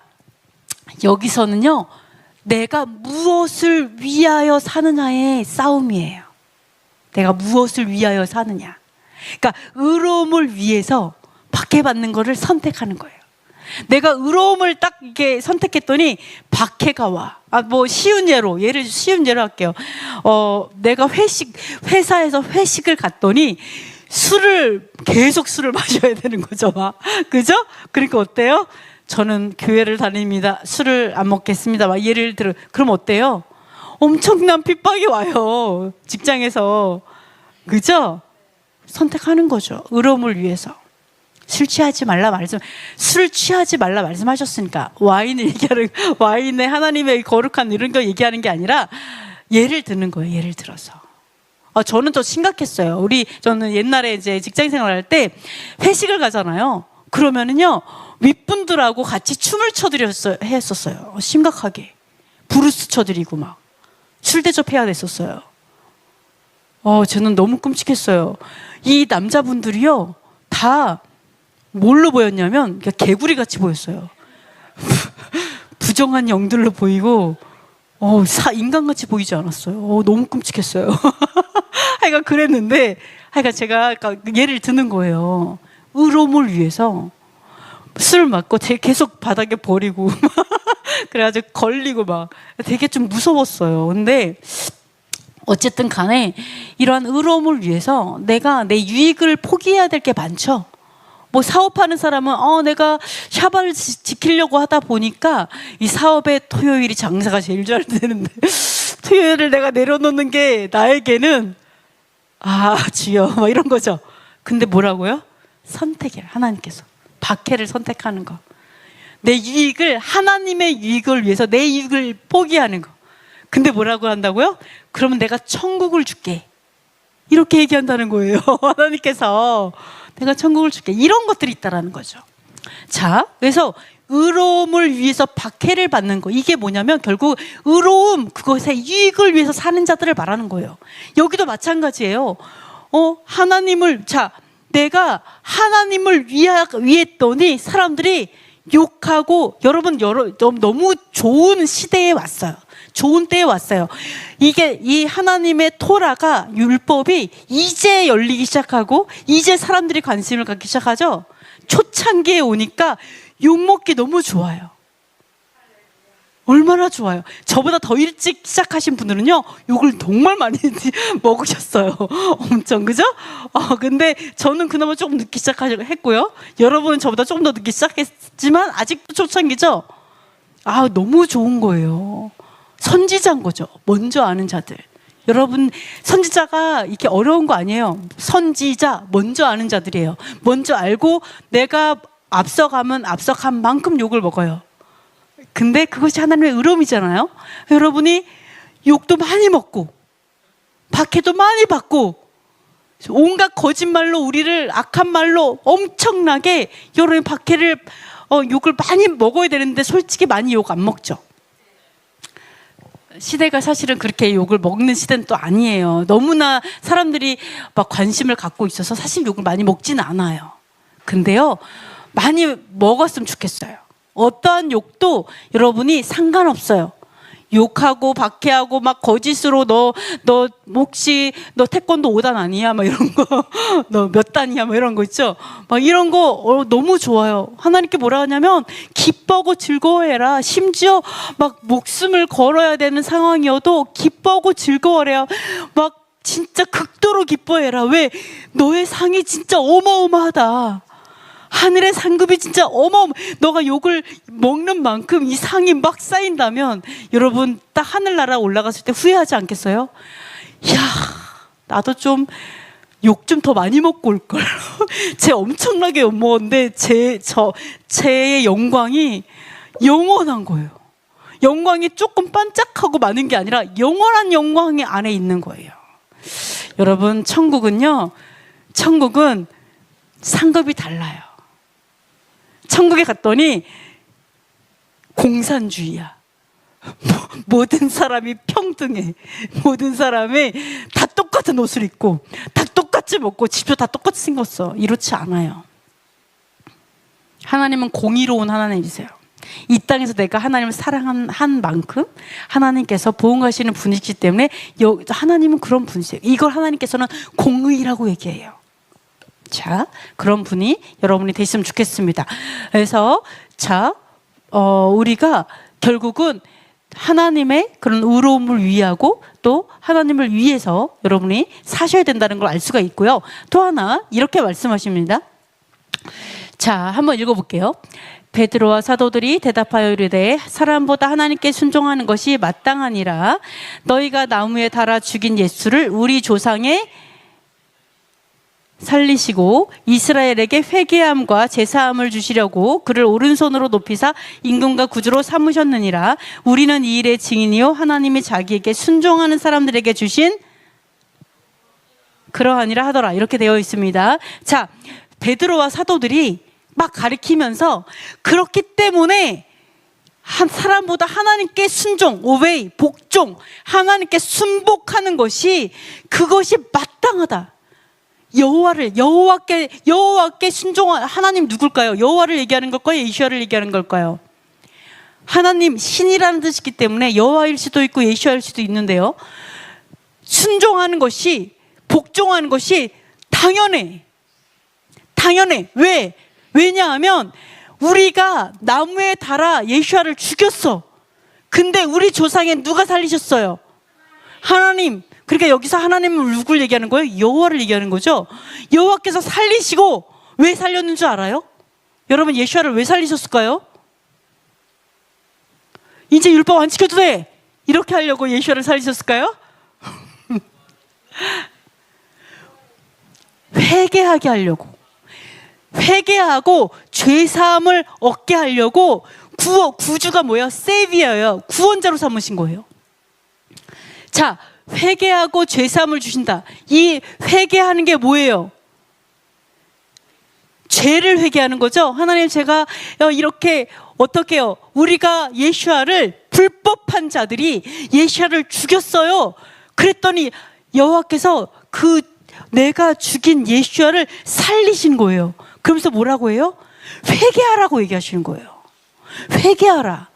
여기서는요, 내가 무엇을 위하여 사느냐의 싸움이에요. 내가 무엇을 위하여 사느냐. 그러니까 의로움을 위해서 박해받는 것을 선택하는 거예요. 내가 의로움을 딱 이렇게 선택했더니 박해가 와. 쉬운 예로 할게요. 내가 회사에서 회식을 갔더니 계속 술을 마셔야 되는 거죠. 그죠? 그러니까 어때요? 저는 교회를 다닙니다. 술을 안 먹겠습니다. 예를 들어, 그럼 어때요? 엄청난 핍박이 와요. 직장에서. 그죠? 선택하는 거죠. 의로움을 위해서. 술 취하지 말라 말씀하셨으니까 와인의 하나님의 거룩한 이런 거 얘기하는 게 아니라 예를 드는 거예요. 예를 들어서. 저는 또 심각했어요. 저는 옛날에 이제 직장 생활할 때 회식을 가잖아요. 그러면은요, 윗분들하고 같이 춤을 했었어요. 심각하게. 브루스 쳐드리고 술 대접해야 됐었어요. 저는 너무 끔찍했어요. 이 남자분들이요, 다 뭘로 보였냐면 개구리 같이 보였어요. 부정한 영들로 보이고 인간같이 보이지 않았어요. 너무 끔찍했어요. 하여간 그랬는데 제가 예를 드는 거예요. 의로움을 위해서 술 맞고 계속 바닥에 버리고 그래가지고 걸리고 되게 좀 무서웠어요. 근데 어쨌든 간에 이러한 의로움을 위해서 내가 내 유익을 포기해야 될 게 많죠. 사업하는 사람은 내가 샤바를 지키려고 하다 보니까 이 사업의 토요일이 장사가 제일 잘 되는데 토요일을 내가 내려놓는 게 나에게는 주여 이런 거죠. 근데 뭐라고요? 선택이에요. 하나님께서 박해를 선택하는 거. 내 유익을, 하나님의 유익을 위해서 내 유익을 포기하는 거. 근데 뭐라고 한다고요? 그러면 내가 천국을 줄게. 이렇게 얘기한다는 거예요. 하나님께서 내가 천국을 줄게. 이런 것들이 있다라는 거죠. 자, 그래서 의로움을 위해서 박해를 받는 거, 이게 뭐냐면 결국 의로움, 그것의 유익을 위해서 사는 자들을 말하는 거예요. 여기도 마찬가지예요. 내가 하나님을 위했더니 사람들이 욕하고, 여러분 너무 좋은 시대에 왔어요. 좋은 때에 왔어요. 이 하나님의 토라가, 율법이 이제 열리기 시작하고 이제 사람들이 관심을 갖기 시작하죠. 초창기에 오니까 욕먹기 너무 좋아요. 얼마나 좋아요. 저보다 더 일찍 시작하신 분들은요, 욕을 정말 많이 먹으셨어요. 엄청, 그죠? 근데 저는 그나마 조금 늦게 시작했고요. 여러분은 저보다 조금 더 늦게 시작했지만 아직도 초창기죠? 너무 좋은 거예요. 선지자인 거죠. 먼저 아는 자들. 여러분, 선지자가 이렇게 어려운 거 아니에요. 선지자, 먼저 아는 자들이에요. 먼저 알고 내가 앞서가면 앞서간 만큼 욕을 먹어요. 근데 그것이 하나님의 의로움이잖아요. 여러분이 욕도 많이 먹고 박해도 많이 받고 온갖 거짓말로 우리를, 악한 말로 엄청나게 여러분 욕을 많이 먹어야 되는데 솔직히 많이 욕 안 먹죠. 시대가 사실은 그렇게 욕을 먹는 시대는 또 아니에요. 너무나 사람들이 막 관심을 갖고 있어서 사실 욕을 많이 먹지는 않아요. 근데요, 많이 먹었으면 좋겠어요. 어떠한 욕도 여러분이 상관없어요. 욕하고 박해하고 막 거짓으로 너 혹시 너 태권도 5단 아니야? 막 이런 거. 너 몇 단이야? 막 이런 거 있죠? 막 이런 거 너무 좋아요. 하나님께 뭐라 하냐면 기뻐하고 즐거워해라. 심지어 막 목숨을 걸어야 되는 상황이어도 기뻐하고 즐거워해라. 막 진짜 극도로 기뻐해라. 왜? 너의 상이 진짜 어마어마하다. 하늘의 상급이 진짜 너가 욕을 먹는 만큼 이 상이 막 쌓인다면 여러분 딱 하늘나라 올라갔을 때 후회하지 않겠어요? 이야, 나도 좀 욕 좀 더 많이 먹고 올걸. 쟤 엄청나게 욕먹었는데 쟤의 영광이 영원한 거예요. 영광이 조금 반짝하고 많은 게 아니라 영원한 영광이 안에 있는 거예요. 여러분, 천국은 상급이 달라요. 천국에 갔더니 공산주의야. 모든 사람이 평등해. 모든 사람이 다 똑같은 옷을 입고 다 똑같이 먹고 집도 다 똑같이 생겼어. 이렇지 않아요. 하나님은 공의로운 하나님이세요. 이 땅에서 내가 하나님을 사랑한 만큼 하나님께서 보응하시는 분이시기 때문에 하나님은 그런 분이세요. 이걸 하나님께서는 공의라고 얘기해요. 자, 그런 분이 여러분이 되시면 좋겠습니다. 그래서 우리가 결국은 하나님의 그런 의로움을 위하고 또 하나님을 위해서 여러분이 사셔야 된다는 걸 알 수가 있고요. 또 하나 이렇게 말씀하십니다. 자, 한번 읽어볼게요. 베드로와 사도들이 대답하여 이르되 사람보다 하나님께 순종하는 것이 마땅하니라. 너희가 나무에 달아 죽인 예수를 우리 조상의 살리시고 이스라엘에게 회개함과 제사함을 주시려고 그를 오른손으로 높이사 임금과 구주로 삼으셨느니라. 우리는 이 일의 증인이요 하나님이 자기에게 순종하는 사람들에게 주신 그러하니라 하더라. 이렇게 되어 있습니다. 자, 베드로와 사도들이 막 가리키면서 그렇기 때문에 한 사람보다 하나님께 순종, 오베이, 복종, 하나님께 순복하는 것이 그것이 마땅하다. 여호와께 순종한 하나님 누굴까요? 여호와를 얘기하는 걸까요? 예시와를 얘기하는 걸까요? 하나님 신이라는 뜻이기 때문에 여호와일 수도 있고 예시와일 수도 있는데요. 순종하는 것이 복종하는 것이 당연해. 왜? 왜냐하면 우리가 나무에 달아 예시와를 죽였어. 근데 우리 조상에 누가 살리셨어요? 하나님. 그러니까 여기서 하나님은 누굴 얘기하는 거예요? 여호와를 얘기하는 거죠. 여호와께서 살리시고 왜 살렸는 줄 알아요? 여러분, 예수야를 왜 살리셨을까요? 이제 율법 안 지켜도 돼, 이렇게 하려고 예수야를 살리셨을까요? 회개하게 하려고, 회개하고 죄사함을 얻게 하려고 구주가 뭐예요? 세비어예요. 구원자로 삼으신 거예요. 자, 회개하고 죄사함을 주신다. 이 회개하는 게 뭐예요? 죄를 회개하는 거죠. 하나님, 제가 이렇게 어떻게 해요? 우리가 예수야를 불법한 자들이 예수야를 죽였어요. 그랬더니 여호와께서 그 내가 죽인 예수야를 살리신 거예요. 그러면서 뭐라고 해요? 회개하라고 얘기하시는 거예요. 회개하라.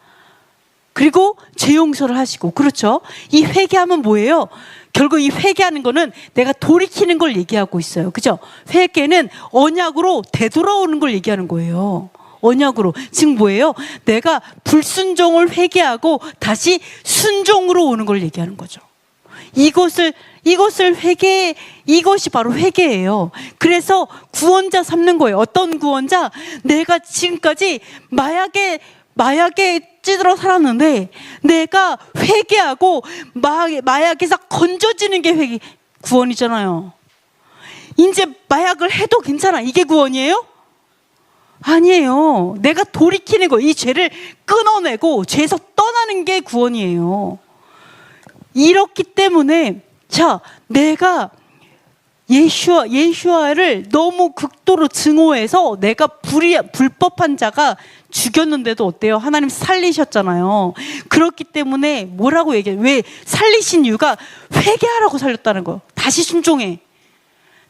그리고 죄 용서를 하시고. 그렇죠? 이 회개하면 뭐예요? 결국 이 회개하는 거는 내가 돌이키는 걸 얘기하고 있어요. 그죠? 회개는 언약으로 되돌아오는 걸 얘기하는 거예요. 언약으로. 지금 뭐예요? 내가 불순종을 회개하고 다시 순종으로 오는 걸 얘기하는 거죠. 이것이 바로 회개예요. 그래서 구원자 삼는 거예요. 어떤 구원자? 내가 지금까지 마약에 찌들어 살았는데 내가 회개하고 마약에서 건져지는 게 구원이잖아요. 이제 마약을 해도 괜찮아, 이게 구원이에요? 아니에요. 내가 돌이키는 거, 이 죄를 끊어내고 죄에서 떠나는 게 구원이에요. 이렇기 때문에 자, 내가 예슈아를 너무 극도로 증오해서 내가 불법한 자가 죽였는데도 어때요? 하나님 살리셨잖아요. 그렇기 때문에 뭐라고 얘기해요? 왜 살리신 이유가 회개하라고 살렸다는 거예요. 다시 순종해.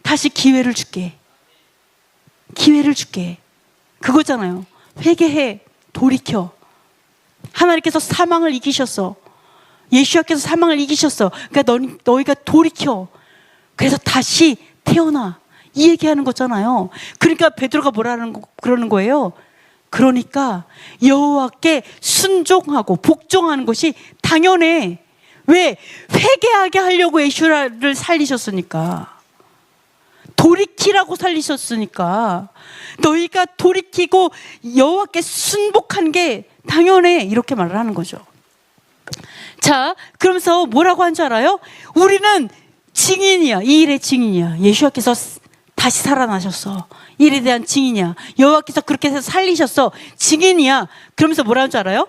다시 기회를 줄게. 기회를 줄게. 그거잖아요. 회개해. 돌이켜. 하나님께서 사망을 이기셨어. 예수께서 사망을 이기셨어. 그러니까 너희가 돌이켜. 그래서 다시 태어나. 이 얘기하는 거잖아요. 그러니까 베드로가 그러는 거예요. 그러니까 여호와께 순종하고 복종하는 것이 당연해. 왜? 회개하게 하려고 예수를 살리셨으니까. 돌이키라고 살리셨으니까. 너희가 돌이키고 여호와께 순복한 게 당연해. 이렇게 말을 하는 거죠. 자, 그러면서 뭐라고 한 줄 알아요? 우리는 증인이야. 이 일의 증인이야. 예수께서 다시 살아나셨어. 이 일에 대한 증인이야. 여호와께서 그렇게 해서 살리셨어. 증인이야. 그러면서 뭐라는 줄 알아요?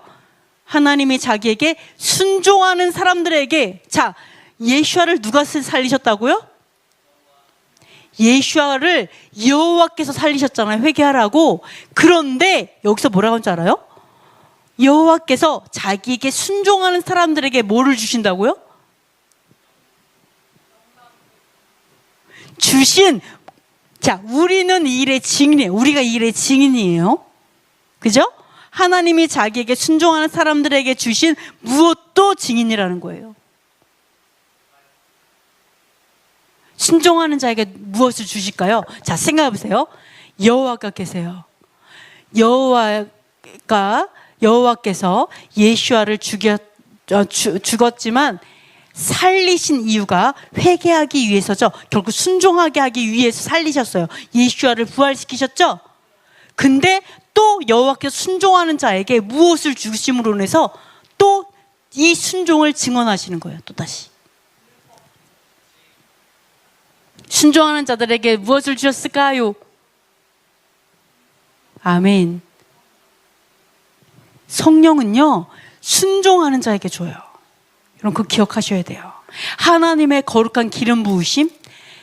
하나님이 자기에게 순종하는 사람들에게, 자, 예수를 누가 살리셨다고요? 예수를 여호와께서 살리셨잖아요. 회개하라고. 그런데 여기서 뭐라고 하는 줄 알아요? 여호와께서 자기에게 순종하는 사람들에게 뭐를 주신다고요? 자, 우리는 이 일의 증인이에요. 우리가 이 일의 증인이에요. 그죠? 하나님이 자기에게 순종하는 사람들에게 주신 무엇도 증인이라는 거예요. 순종하는 자에게 무엇을 주실까요? 자, 생각해 보세요. 여호와가 계세요. 여호와께서 예수아를 죽었지만 살리신 이유가 회개하기 위해서죠. 결국 순종하게 하기 위해서 살리셨어요. 예수아를 부활시키셨죠. 근데 또 여호와께서 순종하는 자에게 무엇을 주심으로 인해서 또 이 순종을 증언하시는 거예요. 또다시 순종하는 자들에게 무엇을 주셨을까요? 아멘. 성령은요, 순종하는 자에게 줘요. 여러분, 그거 기억하셔야 돼요. 하나님의 거룩한 기름 부으심.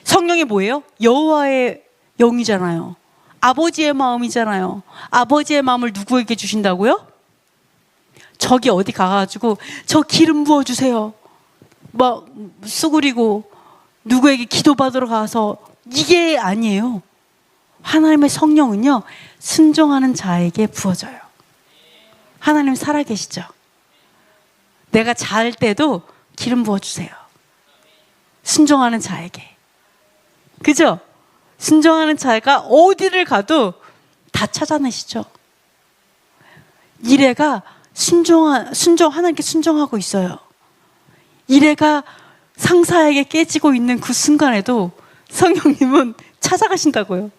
성령이 뭐예요? 여호와의 영이잖아요. 아버지의 마음이잖아요. 아버지의 마음을 누구에게 주신다고요? 저기 어디 가가지고 저 기름 부어주세요 막 수그리고 누구에게 기도받으러 가서, 이게 아니에요. 하나님의 성령은요, 순종하는 자에게 부어져요. 하나님 살아계시죠? 내가 잘 때도 기름 부어주세요. 순종하는 자에게. 그죠? 순종하는 자가 어디를 가도 다 찾아내시죠. 이래가 하나님께 순종하고 있어요. 이래가 상사에게 깨지고 있는 그 순간에도 성령님은 찾아가신다고요.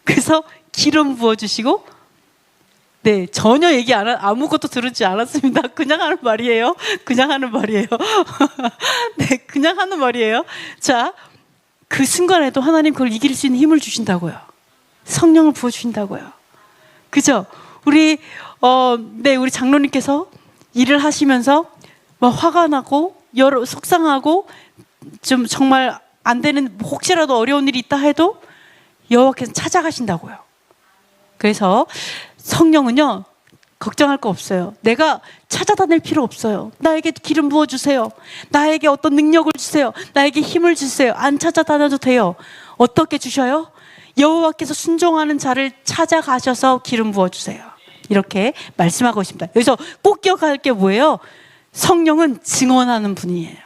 그래서 기름 부어주시고, 네, 전혀 아무것도 들지 않았습니다. 그냥 하는 말이에요. 그냥 하는 말이에요. 네, 그냥 하는 말이에요. 자, 그 순간에도 하나님 그걸 이길 수 있는 힘을 주신다고요. 성령을 부어주신다고요. 그죠? 우리 장로님께서 일을 하시면서 막 화가 나고, 속상하고, 좀 정말 안 되는, 혹시라도 어려운 일이 있다 해도 여호와께서 찾아가신다고요. 그래서 성령은요, 걱정할 거 없어요. 내가 찾아다닐 필요 없어요. 나에게 기름 부어주세요. 나에게 어떤 능력을 주세요. 나에게 힘을 주세요. 안 찾아다녀도 돼요. 어떻게 주셔요? 여호와께서 순종하는 자를 찾아가셔서 기름 부어주세요. 이렇게 말씀하고 있습니다. 여기서 꼭 기억할 게 뭐예요? 성령은 증언하는 분이에요.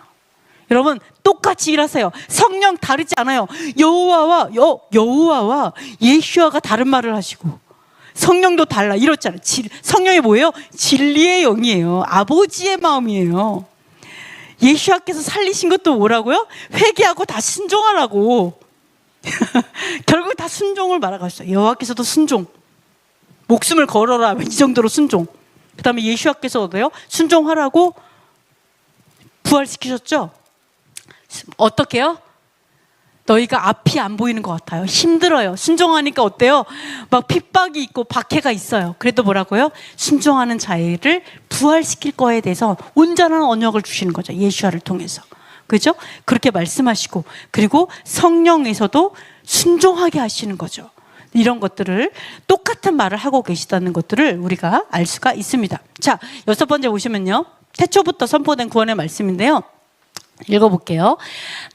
여러분, 똑같이 일하세요. 성령 다르지 않아요. 여호와와 예수아가 다른 말을 하시고, 성령도 달라. 이렇잖아요. 성령이 뭐예요? 진리의 영이에요. 아버지의 마음이에요. 예수아께서 살리신 것도 뭐라고요? 회개하고 다시 순종하라고. 결국 다 순종을 말하셨어요. 여호와께서도 순종. 목숨을 걸어라. 이 정도로 순종. 그 다음에 예수아께서 어때요? 순종하라고 부활시키셨죠? 어떻게 해요? 너희가 앞이 안 보이는 것 같아요. 힘들어요. 순종하니까 어때요? 막 핍박이 있고 박해가 있어요. 그래도 뭐라고요? 순종하는 자를 부활시킬 거에 대해서 온전한 언약을 주시는 거죠. 예수아를 통해서. 그죠? 그렇게 말씀하시고, 그리고 성령에서도 순종하게 하시는 거죠. 이런 것들을 똑같은 말을 하고 계시다는 것들을 우리가 알 수가 있습니다. 자, 6번째 보시면요, 태초부터 선포된 구원의 말씀인데요, 읽어볼게요.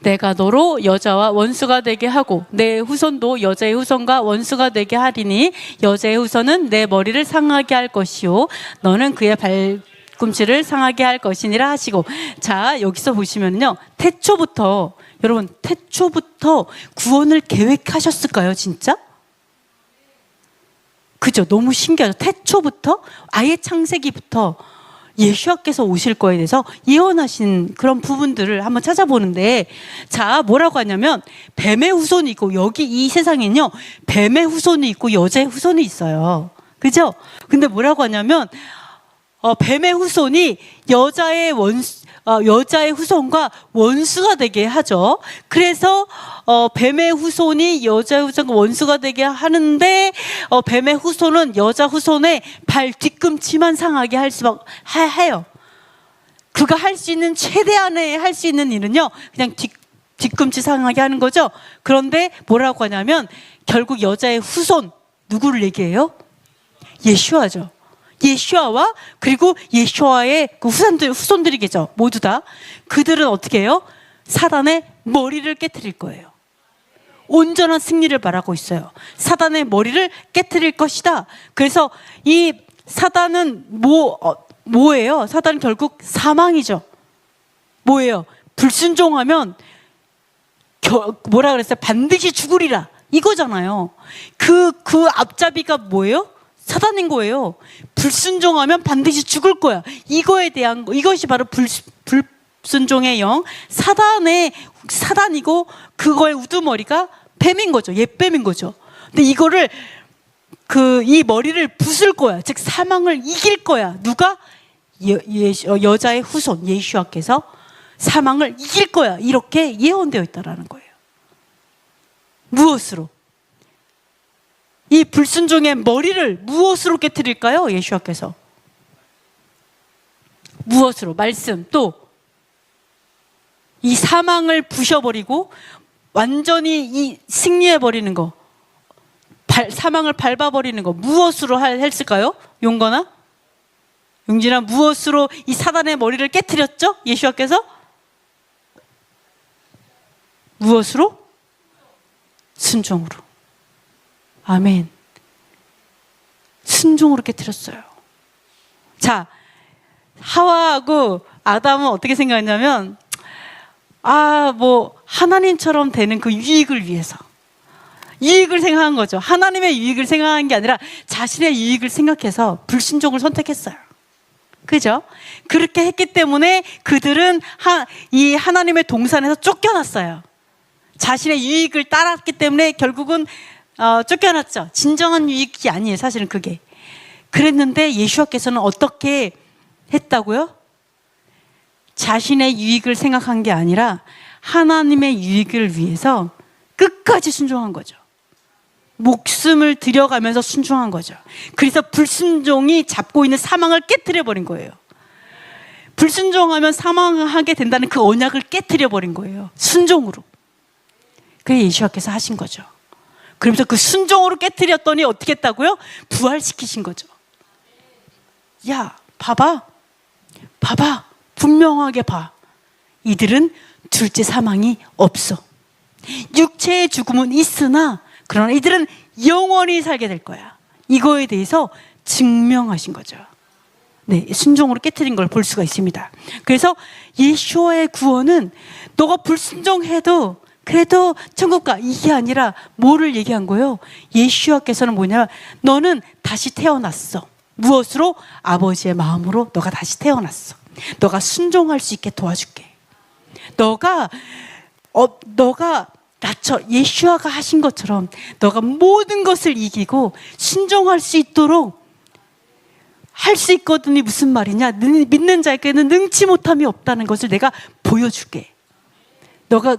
내가 너로 여자와 원수가 되게 하고 내 후손도 여자의 후손과 원수가 되게 하리니 여자의 후손은 내 머리를 상하게 할 것이요 너는 그의 발꿈치를 상하게 할 것이니라 하시고. 자, 여기서 보시면요, 태초부터, 여러분 태초부터 구원을 계획하셨을까요? 진짜? 그죠? 너무 신기하죠? 태초부터, 아예 창세기부터 예수와께서 오실 거에 대해서 예언하신 그런 부분들을 한번 찾아보는데, 자, 뭐라고 하냐면 뱀의 후손이 있고, 여기 이 세상에는요 뱀의 후손이 있고 여자의 후손이 있어요. 그죠? 근데 뭐라고 하냐면 뱀의 후손이 여자의 후손과 원수가 되게 하죠. 그래서 뱀의 후손이 여자의 후손과 원수가 되게 하는데, 뱀의 후손은 여자 후손의 발 뒤꿈치만 상하게 해요. 그가 할 수 있는, 최대한의 할 수 있는 일은요 그냥 뒤꿈치 상하게 하는 거죠. 그런데 뭐라고 하냐면 결국 여자의 후손, 누구를 얘기해요? 예수와죠. 예수아와, 그리고 예수아의 그 후손들이겠죠. 모두 다. 그들은 어떻게 해요? 사단의 머리를 깨트릴 거예요. 온전한 승리를 바라고 있어요. 사단의 머리를 깨트릴 것이다. 그래서 이 사단은 뭐예요? 사단은 결국 사망이죠. 뭐예요? 불순종하면 뭐라 그랬어요? 반드시 죽으리라, 이거잖아요. 그 앞잡이가 뭐예요? 사단인 거예요. 불순종하면 반드시 죽을 거야. 이거에 대한 거, 이것이 바로 불순종의 영, 사단이고, 그거의 우두머리가 뱀인 거죠. 옛뱀인 거죠. 근데 이거를 이 머리를 부술 거야. 즉 사망을 이길 거야. 누가? 여자의 후손 예수와께서 사망을 이길 거야. 이렇게 예언되어 있다라는 거예요. 무엇으로? 이 불순종의 머리를 무엇으로 깨트릴까요? 예수와께서 무엇으로? 말씀. 또 이 사망을 부셔버리고 완전히 이 승리해버리는 거, 사망을 밟아버리는 거, 무엇으로 했을까요? 용건아? 용진아, 무엇으로 이 사단의 머리를 깨트렸죠? 예수와께서? 무엇으로? 순종으로. 아멘. 순종으로 깨트렸어요. 자, 하와하고 아담은 어떻게 생각했냐면, 하나님처럼 되는 그 유익을 위해서, 유익을 생각한 거죠. 하나님의 유익을 생각한 게 아니라 자신의 유익을 생각해서 불순종을 선택했어요. 그죠? 그렇게 했기 때문에 그들은 이 하나님의 동산에서 쫓겨났어요. 자신의 유익을 따랐기 때문에 결국은 쫓겨났죠. 진정한 유익이 아니에요, 사실은 그게. 그랬는데 예수와께서는 어떻게 했다고요? 자신의 유익을 생각한 게 아니라 하나님의 유익을 위해서 끝까지 순종한 거죠. 목숨을 들여가면서 순종한 거죠. 그래서 불순종이 잡고 있는 사망을 깨트려 버린 거예요. 불순종하면 사망하게 된다는 그 언약을 깨트려 버린 거예요. 순종으로. 그게 예수와께서 하신 거죠. 그러면서 그 순종으로 깨트렸더니 어떻게 했다고요? 부활시키신 거죠. 야, 봐봐. 분명하게 봐. 이들은 둘째 사망이 없어. 육체의 죽음은 있으나 그러나 이들은 영원히 살게 될 거야. 이거에 대해서 증명하신 거죠. 네, 순종으로 깨트린 걸 볼 수가 있습니다. 그래서 예수와의 구원은 너가 불순종해도 그래도 천국 가, 이게 아니라 뭐를 얘기한 거예요? 예수와께서는 뭐냐, 너는 다시 태어났어. 무엇으로? 아버지의 마음으로 너가 다시 태어났어. 너가 순종할 수 있게 도와줄게. 너가 예수와가 하신 것처럼 너가 모든 것을 이기고 순종할 수 있도록 할 수 있거든이 무슨 말이냐? 믿는 자에게는 능치 못함이 없다는 것을 내가 보여줄게. 너가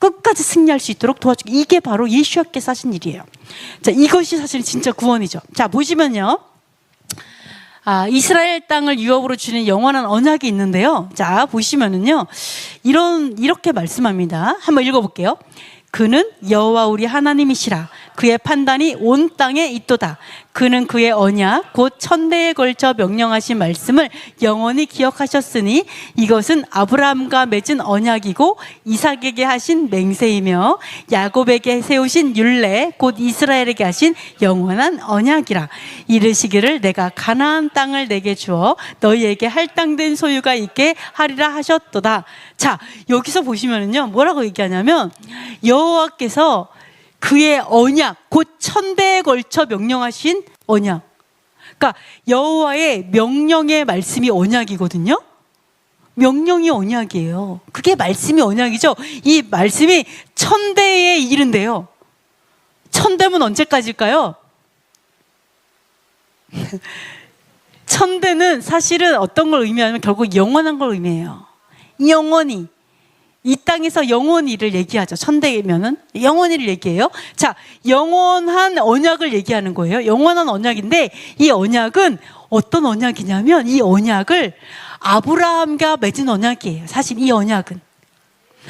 끝까지 승리할 수 있도록 도와줄게. 이게 바로 예수와께서 하신 일이에요. 자, 이것이 사실 진짜 구원이죠. 자, 보시면요. 이스라엘 땅을 유업으로 주는 영원한 언약이 있는데요. 자, 보시면은요. 이렇게 말씀합니다. 한번 읽어볼게요. 그는 여호와 우리 하나님이시라. 그의 판단이 온 땅에 있도다. 그는 그의 언약 곧 천대에 걸쳐 명령하신 말씀을 영원히 기억하셨으니 이것은 아브라함과 맺은 언약이고 이삭에게 하신 맹세이며 야곱에게 세우신 율례 곧 이스라엘에게 하신 영원한 언약이라. 이르시기를 내가 가나안 땅을 내게 주어 너희에게 할당된 소유가 있게 하리라 하셨도다. 자, 여기서 보시면은요 뭐라고 얘기하냐면 여호와께서 그의 언약, 곧 천대에 걸쳐 명령하신 언약. 그러니까 여호와의 명령의 말씀이 언약이거든요. 명령이 언약이에요. 그게 말씀이 언약이죠. 이 말씀이 천대에 이른대요. 천대면 언제까지일까요? 천대는 사실은 어떤 걸 의미하냐면 결국 영원한 걸 의미해요. 영원히. 이 땅에서 영원히를 얘기하죠. 천대면은 영원히를 얘기해요. 자, 영원한 언약을 얘기하는 거예요. 영원한 언약인데 이 언약은 어떤 언약이냐면 이 언약을 아브라함과 맺은 언약이에요. 사실 이 언약은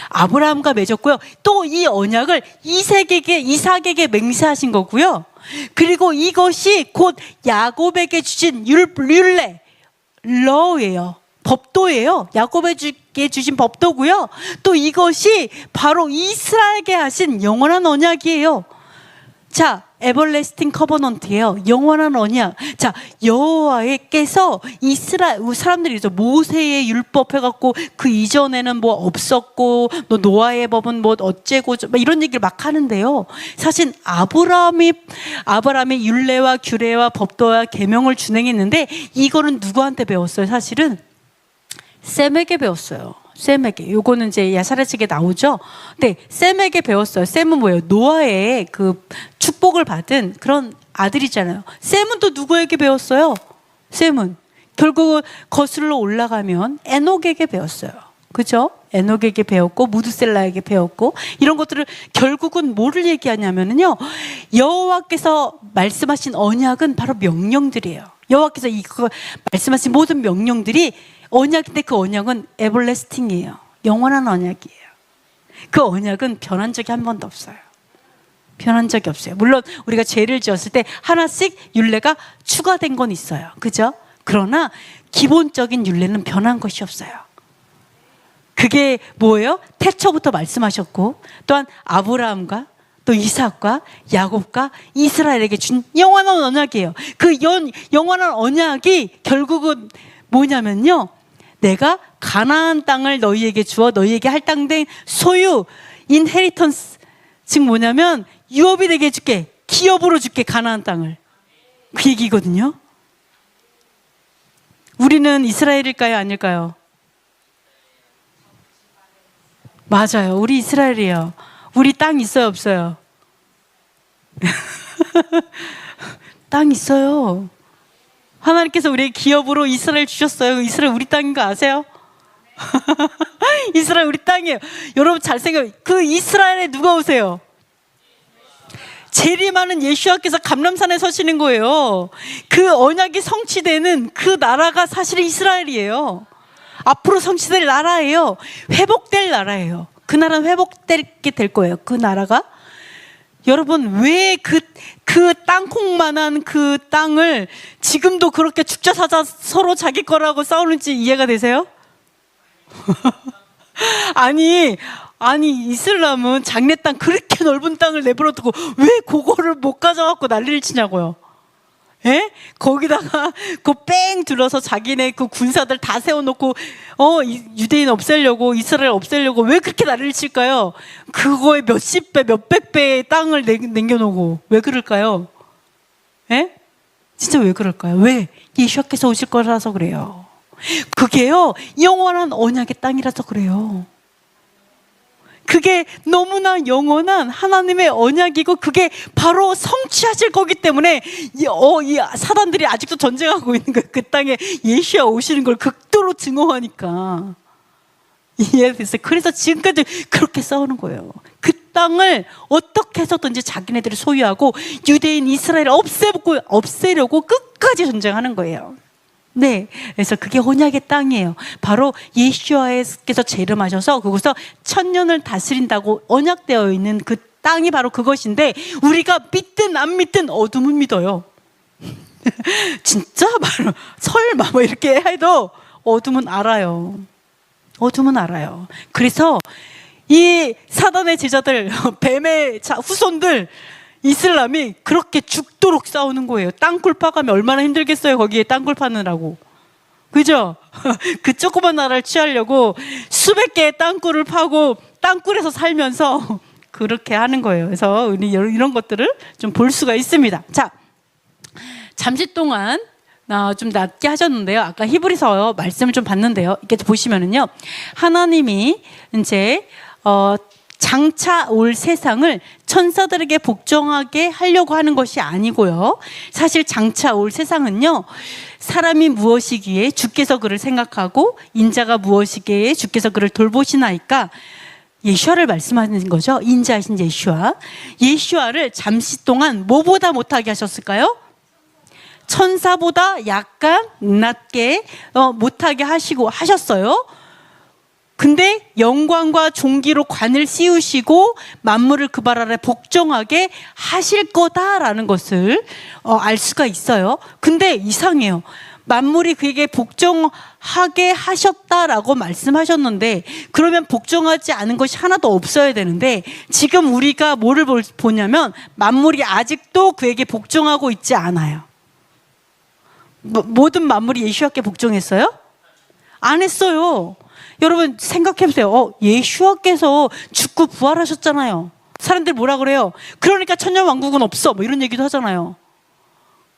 아브라함과 맺었고요. 또 이 언약을 이삭에게 맹세하신 거고요. 그리고 이것이 곧 야곱에게 주신 율례, 러예요. 법도예요. 야곱에게 주신 법도고요. 또 이것이 바로 이스라엘에게 하신 영원한 언약이에요. 자, 에버래스팅 커버넌트예요. 영원한 언약. 자, 여호와께서 이스라엘 사람들이 모세의 율법 해갖고 그 이전에는 뭐 없었고 노아의 법은 뭐 어째고 이런 얘기를 막 하는데요. 사실 아브라함의 율례와 규례와 법도와 계명을 준행했는데 이거는 누구한테 배웠어요? 사실은 셈에게 배웠어요. 셈에게. 요거는 이제 야사렛에게 나오죠. 네, 셈에게 배웠어요. 셈은 뭐예요? 노아의 그 축복을 받은 그런 아들이잖아요. 셈은 또 누구에게 배웠어요? 셈은 결국은 거슬러 올라가면 에녹에게 배웠어요. 그죠? 에녹에게 배웠고 무드셀라에게 배웠고 이런 것들을 결국은 뭐를 얘기하냐면요. 여호와께서 말씀하신 언약은 바로 명령들이에요. 여호와께서 이거 말씀하신 모든 명령들이 언약인데 그 언약은 에버래스팅이에요. 영원한 언약이에요. 그 언약은 변한 적이 한 번도 없어요. 변한 적이 없어요. 물론 우리가 죄를 지었을 때 하나씩 율례가 추가된 건 있어요. 그죠? 그러나 기본적인 율례는 변한 것이 없어요. 그게 뭐예요? 태초부터 말씀하셨고 또한 아브라함과 또 이삭과 야곱과 이스라엘에게 준 영원한 언약이에요. 그 영원한 언약이 결국은 뭐냐면요. 내가 가나안 땅을 너희에게 주어 너희에게 할당된 소유, 인헤리턴스, 즉 뭐냐면 유업이 되게 해줄게. 기업으로 줄게. 가나안 땅을. 그 얘기거든요. 우리는 이스라엘일까요? 아닐까요? 맞아요. 우리 이스라엘이에요. 우리 땅 있어요? 없어요? 땅 있어요. 하나님께서 우리에게 기업으로 이스라엘 주셨어요. 이스라엘 우리 땅인 거 아세요? 이스라엘 우리 땅이에요. 여러분 잘 생각해요. 그 이스라엘에 누가 오세요? 재림하는 예수와께서 감람산에 서시는 거예요. 그 언약이 성취되는 그 나라가 사실 이스라엘이에요. 앞으로 성취될 나라예요. 회복될 나라예요. 그 나라는 회복되게 될 거예요. 그 나라가. 여러분 왜 그 땅콩만한 그 땅을 지금도 그렇게 죽자사자 서로 자기 거라고 싸우는지 이해가 되세요? 아니 이슬람은 장래 땅 그렇게 넓은 땅을 내버려두고 왜 그거를 못 가져갖고 난리를 치냐고요. 예? 거기다가 그 뺑 둘러서 자기네 그 군사들 다 세워놓고 유대인 없애려고 이스라엘 없애려고 왜 그렇게 난리를 칠까요? 그거에 몇십 배 몇백 배의 땅을 남겨놓고 왜 그럴까요? 예? 진짜 왜 그럴까요? 왜? 예수께서 오실 거라서 그래요. 그게요 영원한 언약의 땅이라서 그래요. 그게 너무나 영원한 하나님의 언약이고 그게 바로 성취하실 거기 때문에 이 사단들이 아직도 전쟁하고 있는 거예요. 그 땅에 예수야 오시는 걸 극도로 증오하니까. 이해됐어요? 그래서 지금까지 그렇게 싸우는 거예요. 그 땅을 어떻게 해서든지 자기네들이 소유하고 유대인 이스라엘을 없애려고 끝까지 전쟁하는 거예요. 네, 그래서 그게 언약의 땅이에요. 바로 예수와께서 재림하셔서 그곳에서 천년을 다스린다고 언약되어 있는 그 땅이 바로 그것인데, 우리가 믿든 안 믿든 어둠은 믿어요. 진짜 바로 설마 뭐 이렇게 해도 어둠은 알아요. 어둠은 알아요. 그래서 이 사단의 제자들, 뱀의 후손들, 이슬람이 그렇게 죽도록 싸우는 거예요. 땅굴 파가면 얼마나 힘들겠어요. 거기에 땅굴 파느라고. 그죠? 그 조그만 나라를 취하려고 수백 개의 땅굴을 파고 땅굴에서 살면서 그렇게 하는 거예요. 그래서 우리 이런 것들을 좀 볼 수가 있습니다. 자, 잠시 동안 좀 낮게 하셨는데요. 아까 히브리서 말씀을 좀 봤는데요. 이렇게 보시면은요, 하나님이 이제 장차 올 세상을 천사들에게 복종하게 하려고 하는 것이 아니고요. 사실 장차 올 세상은요, 사람이 무엇이기에 주께서 그를 생각하고 인자가 무엇이기에 주께서 그를 돌보시나이까, 예수아를 말씀하는 거죠. 인자하신 예수아. 예수아를 잠시 동안 뭐보다 못하게 하셨을까요? 천사보다 약간 낮게 못하게 하셨어요. 근데 영광과 존귀로 관을 씌우시고 만물을 그 발 아래 복종하게 하실 거다라는 것을 알 수가 있어요. 근데 이상해요. 만물이 그에게 복종하게 하셨다라고 말씀하셨는데, 그러면 복종하지 않은 것이 하나도 없어야 되는데, 지금 우리가 뭐를 보냐면 만물이 아직도 그에게 복종하고 있지 않아요. 모든 만물이 예수와께 복종했어요? 안 했어요. 여러분 생각해보세요. 예수와께서 죽고 부활하셨잖아요. 사람들 뭐라 그래요? 그러니까 천년왕국은 없어, 뭐 이런 얘기도 하잖아요.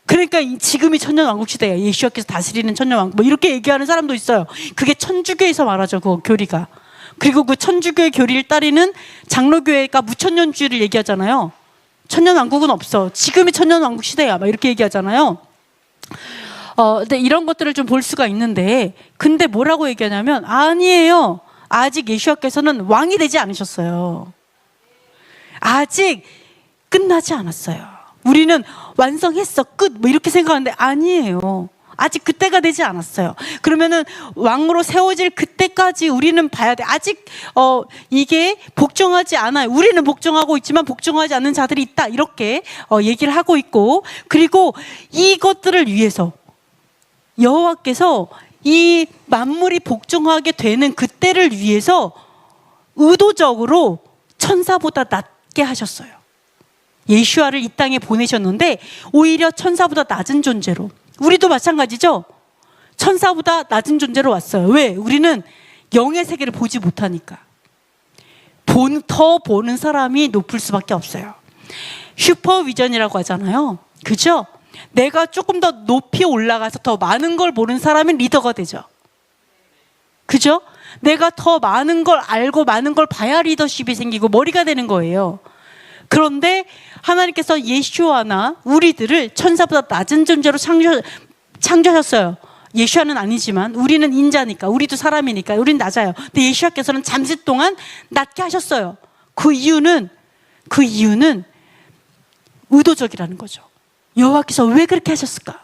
그러니까 지금이 천년왕국 시대예요. 예수와께서 다스리는 천년왕국, 뭐 이렇게 얘기하는 사람도 있어요. 그게 천주교에서 말하죠, 그 교리가. 그리고 그 천주교의 교리를 따르는 장로교회가 무천년주의를 얘기하잖아요. 천년왕국은 없어, 지금이 천년왕국 시대야, 막 이렇게 얘기하잖아요. 근데 이런 것들을 좀 볼 수가 있는데, 근데 뭐라고 얘기하냐면, 아니에요. 아직 예수와께서는 왕이 되지 않으셨어요. 아직 끝나지 않았어요. 우리는 완성했어, 끝, 뭐 이렇게 생각하는데 아니에요. 아직 그때가 되지 않았어요. 그러면은 왕으로 세워질 그때까지 우리는 봐야 돼. 아직 이게 복종하지 않아요. 우리는 복종하고 있지만 복종하지 않는 자들이 있다, 이렇게 얘기를 하고 있고, 그리고 이것들을 위해서 여호와께서 이 만물이 복종하게 되는 그때를 위해서 의도적으로 천사보다 낮게 하셨어요. 예수아를 이 땅에 보내셨는데 오히려 천사보다 낮은 존재로, 우리도 마찬가지죠. 천사보다 낮은 존재로 왔어요. 왜? 우리는 영의 세계를 보지 못하니까. 더 보는 사람이 높을 수밖에 없어요. 슈퍼비전이라고 하잖아요. 그죠? 내가 조금 더 높이 올라가서 더 많은 걸 보는 사람이 리더가 되죠. 그죠? 내가 더 많은 걸 알고 많은 걸 봐야 리더십이 생기고 머리가 되는 거예요. 그런데 하나님께서 예수아나 우리들을 천사보다 낮은 존재로 창조하셨어요. 예수아는 아니지만 우리는 인자니까, 우리도 사람이니까 우리는 낮아요. 근데 예수아께서는 잠시 동안 낮게 하셨어요. 그 이유는 의도적이라는 거죠. 여호와께서 왜 그렇게 하셨을까?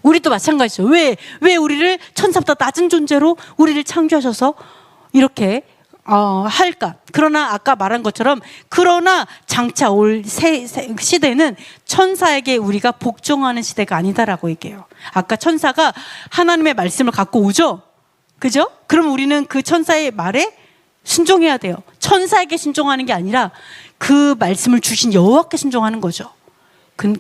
우리도 마찬가지죠. 왜 우리를 천사보다 낮은 존재로 우리를 창조하셔서 이렇게 할까? 그러나 아까 말한 것처럼, 그러나 장차 올 시대는 천사에게 우리가 복종하는 시대가 아니다라고 얘기해요. 아까 천사가 하나님의 말씀을 갖고 오죠? 그죠? 그럼 우리는 그 천사의 말에 순종해야 돼요. 천사에게 순종하는 게 아니라 그 말씀을 주신 여호와께 순종하는 거죠.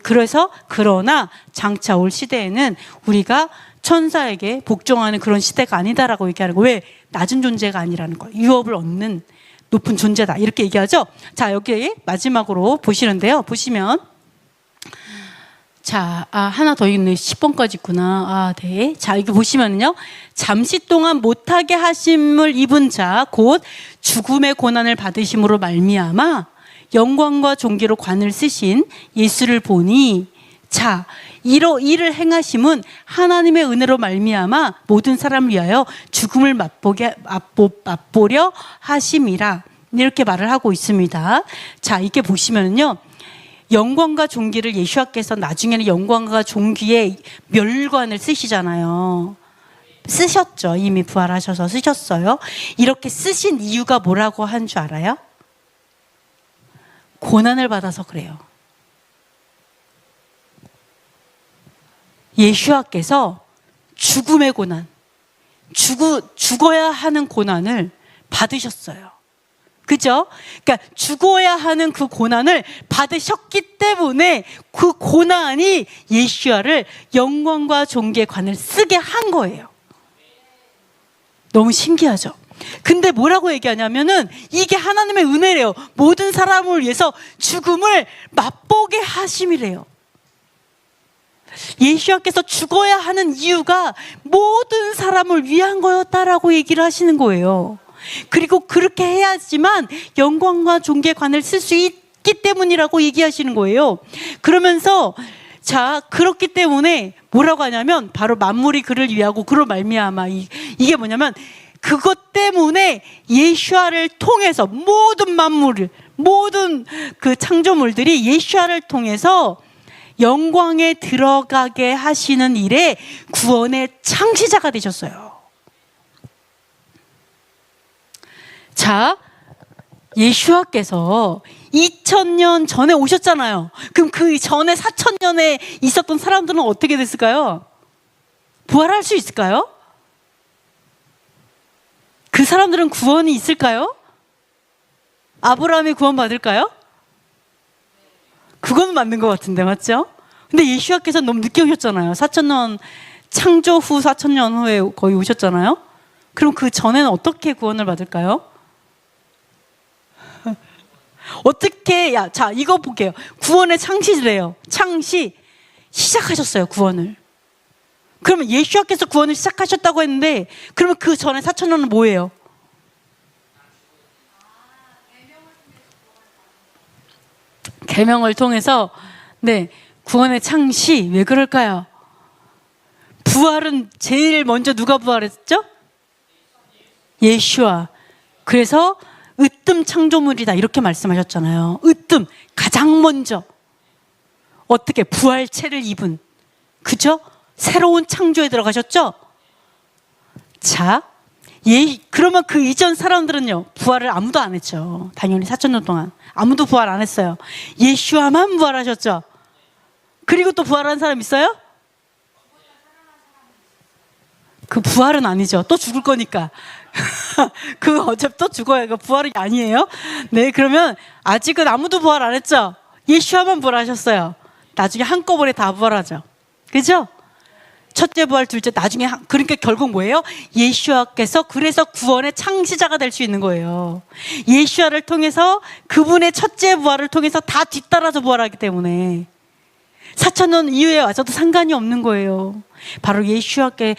그래서 그러나 장차 올 시대에는 우리가 천사에게 복종하는 그런 시대가 아니다라고 얘기하는 거. 왜? 낮은 존재가 아니라는 거. 유업을 얻는 높은 존재다, 이렇게 얘기하죠. 자, 여기 마지막으로 보시는데요. 보시면, 자, 하나 더 있네. 10번까지 있구나. 네. 자, 이거 보시면요, 잠시 동안 못하게 하심을 입은 자, 곧 죽음의 고난을 받으심으로 말미암아 영광과 존귀로 관을 쓰신 예수를 보니, 자, 이를 행하심은 하나님의 은혜로 말미암아 모든 사람을 위하여 죽음을 맛보려 하심이라, 이렇게 말을 하고 있습니다. 자, 이게 보시면요, 영광과 존귀를 예수와께서 나중에는 영광과 존귀의 멸관을 쓰시잖아요. 쓰셨죠. 이미 부활하셔서 쓰셨어요. 이렇게 쓰신 이유가 뭐라고 한 줄 알아요? 고난을 받아서 그래요. 예수와께서 죽음의 고난, 죽어야 하는 고난을 받으셨어요. 그죠? 그러니까 죽어야 하는 그 고난을 받으셨기 때문에 그 고난이 예수와를 영광과 존귀의 관을 쓰게 한 거예요. 너무 신기하죠? 근데 뭐라고 얘기하냐면은 이게 하나님의 은혜래요. 모든 사람을 위해서 죽음을 맛보게 하심이래요. 예수와께서 죽어야 하는 이유가 모든 사람을 위한 거였다라고 얘기를 하시는 거예요. 그리고 그렇게 해야지만 영광과 존귀의 관을 쓸 수 있기 때문이라고 얘기하시는 거예요. 그러면서 자, 그렇기 때문에 뭐라고 하냐면 바로 만물이 그를 위하고 그로 말미암아, 이게 뭐냐면 그것 때문에 예수와를 통해서 모든 만물을, 모든 그 창조물들이 예수와를 통해서 영광에 들어가게 하시는 일에 구원의 창시자가 되셨어요. 자, 예수와께서 2000년 전에 오셨잖아요. 그럼 그 전에 4000년에 있었던 사람들은 어떻게 됐을까요? 부활할 수 있을까요? 그 사람들은 구원이 있을까요? 아브라함이 구원 받을까요? 그건 맞는 것 같은데, 맞죠? 근데 예수와께서 너무 늦게 오셨잖아요. 4000년, 창조 후 4000년 후에 거의 오셨잖아요. 그럼 그 전에는 어떻게 구원을 받을까요? 어떻게, 자, 이거 볼게요. 구원의 창시래요. 창시, 시작하셨어요, 구원을. 그러면 예수와께서 구원을 시작하셨다고 했는데, 그러면 그 전에 4000년은 뭐예요? 계명을 통해서, 네, 구원의 창시. 왜 그럴까요? 부활은 제일 먼저 누가 부활했죠? 예수와. 그래서 으뜸 창조물이다 이렇게 말씀하셨잖아요. 으뜸, 가장 먼저 어떻게 부활체를 입은, 그죠? 새로운 창조에 들어가셨죠? 자, 그러면 그 이전 사람들은요, 부활을 아무도 안 했죠. 당연히 4000년 동안 아무도 부활 안 했어요. 예수와만 부활하셨죠. 그리고 또 부활한 사람 있어요? 그 부활은 아니죠. 또 죽을 거니까. 그 어차피 또 죽어요. 그 부활이 아니에요. 네, 그러면 아직은 아무도 부활 안 했죠. 예수와만 부활하셨어요. 나중에 한꺼번에 다 부활하죠. 그죠? 첫째 부활, 둘째, 나중에 그러니까 결국 뭐예요? 예수와께서 그래서 구원의 창시자가 될 수 있는 거예요. 예수와를 통해서 그분의 첫째 부활을 통해서 다 뒤따라서 부활하기 때문에 4000년 이후에 와서도 상관이 없는 거예요. 바로 예수와의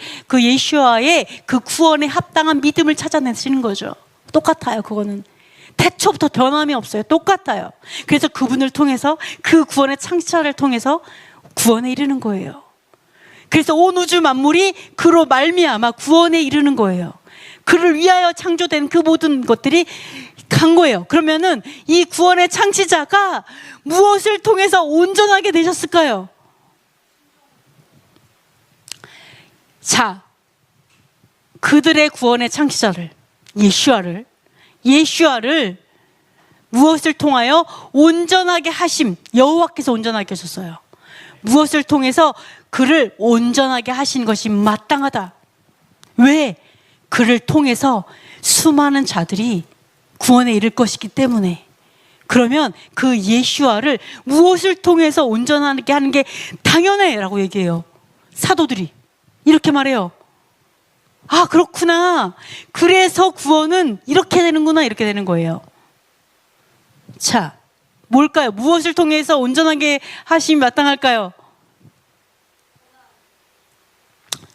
그 구원에 합당한 믿음을 찾아내시는 거죠. 똑같아요. 그거는 태초부터 변함이 없어요. 똑같아요. 그래서 그분을 통해서 그 구원의 창시자를 통해서 구원에 이르는 거예요. 그래서 온 우주 만물이 그로 말미암아 구원에 이르는 거예요. 그를 위하여 창조된 그 모든 것들이 간 거예요. 그러면은 이 구원의 창시자가 무엇을 통해서 온전하게 되셨을까요? 자, 그들의 구원의 창시자를, 예수와를 무엇을 통하여 온전하게 하심, 여호와께서 온전하게 하셨어요. 무엇을 통해서 그를 온전하게 하신 것이 마땅하다. 왜? 그를 통해서 수많은 자들이 구원에 이를 것이기 때문에. 그러면 그 예수와를 무엇을 통해서 온전하게 하는 게 당연해 라고 얘기해요. 사도들이 이렇게 말해요. 아, 그렇구나. 그래서 구원은 이렇게 되는구나, 이렇게 되는 거예요. 자, 뭘까요? 무엇을 통해서 온전하게 하심이 마땅할까요?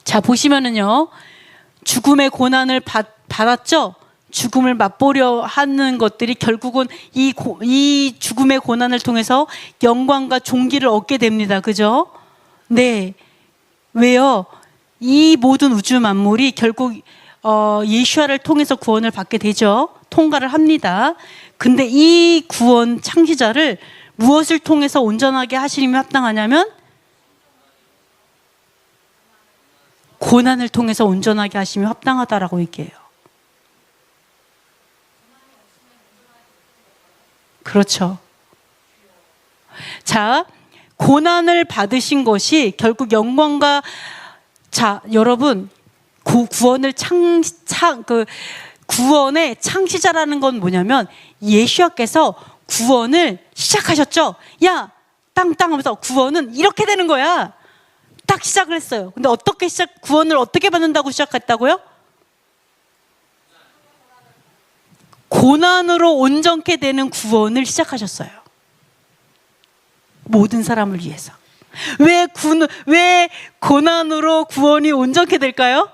자, 보시면은요, 죽음의 고난을 받았죠? 죽음을 맛보려 하는 것들이 결국은 이 죽음의 고난을 통해서 영광과 존귀를 얻게 됩니다. 그죠? 네. 왜요? 이 모든 우주 만물이 결국 예수와를 통해서 구원을 받게 되죠. 통과를 합니다. 근데 이 구원 창시자를 무엇을 통해서 온전하게 하시림이 합당하냐면 고난을 통해서 온전하게 하심이 합당하다라고 얘기해요. 그렇죠. 자, 고난을 받으신 것이 결국 영광과, 자, 여러분, 구원의 창시자라는 건 뭐냐면 예수께서 구원을 시작하셨죠. 야, 땅땅 하면서 구원은 이렇게 되는 거야. 딱 시작을 했어요. 근데 구원을 어떻게 받는다고 시작했다고요? 고난으로 온전케 되는 구원을 시작하셨어요. 모든 사람을 위해서. 왜 고난으로 구원이 온전케 될까요?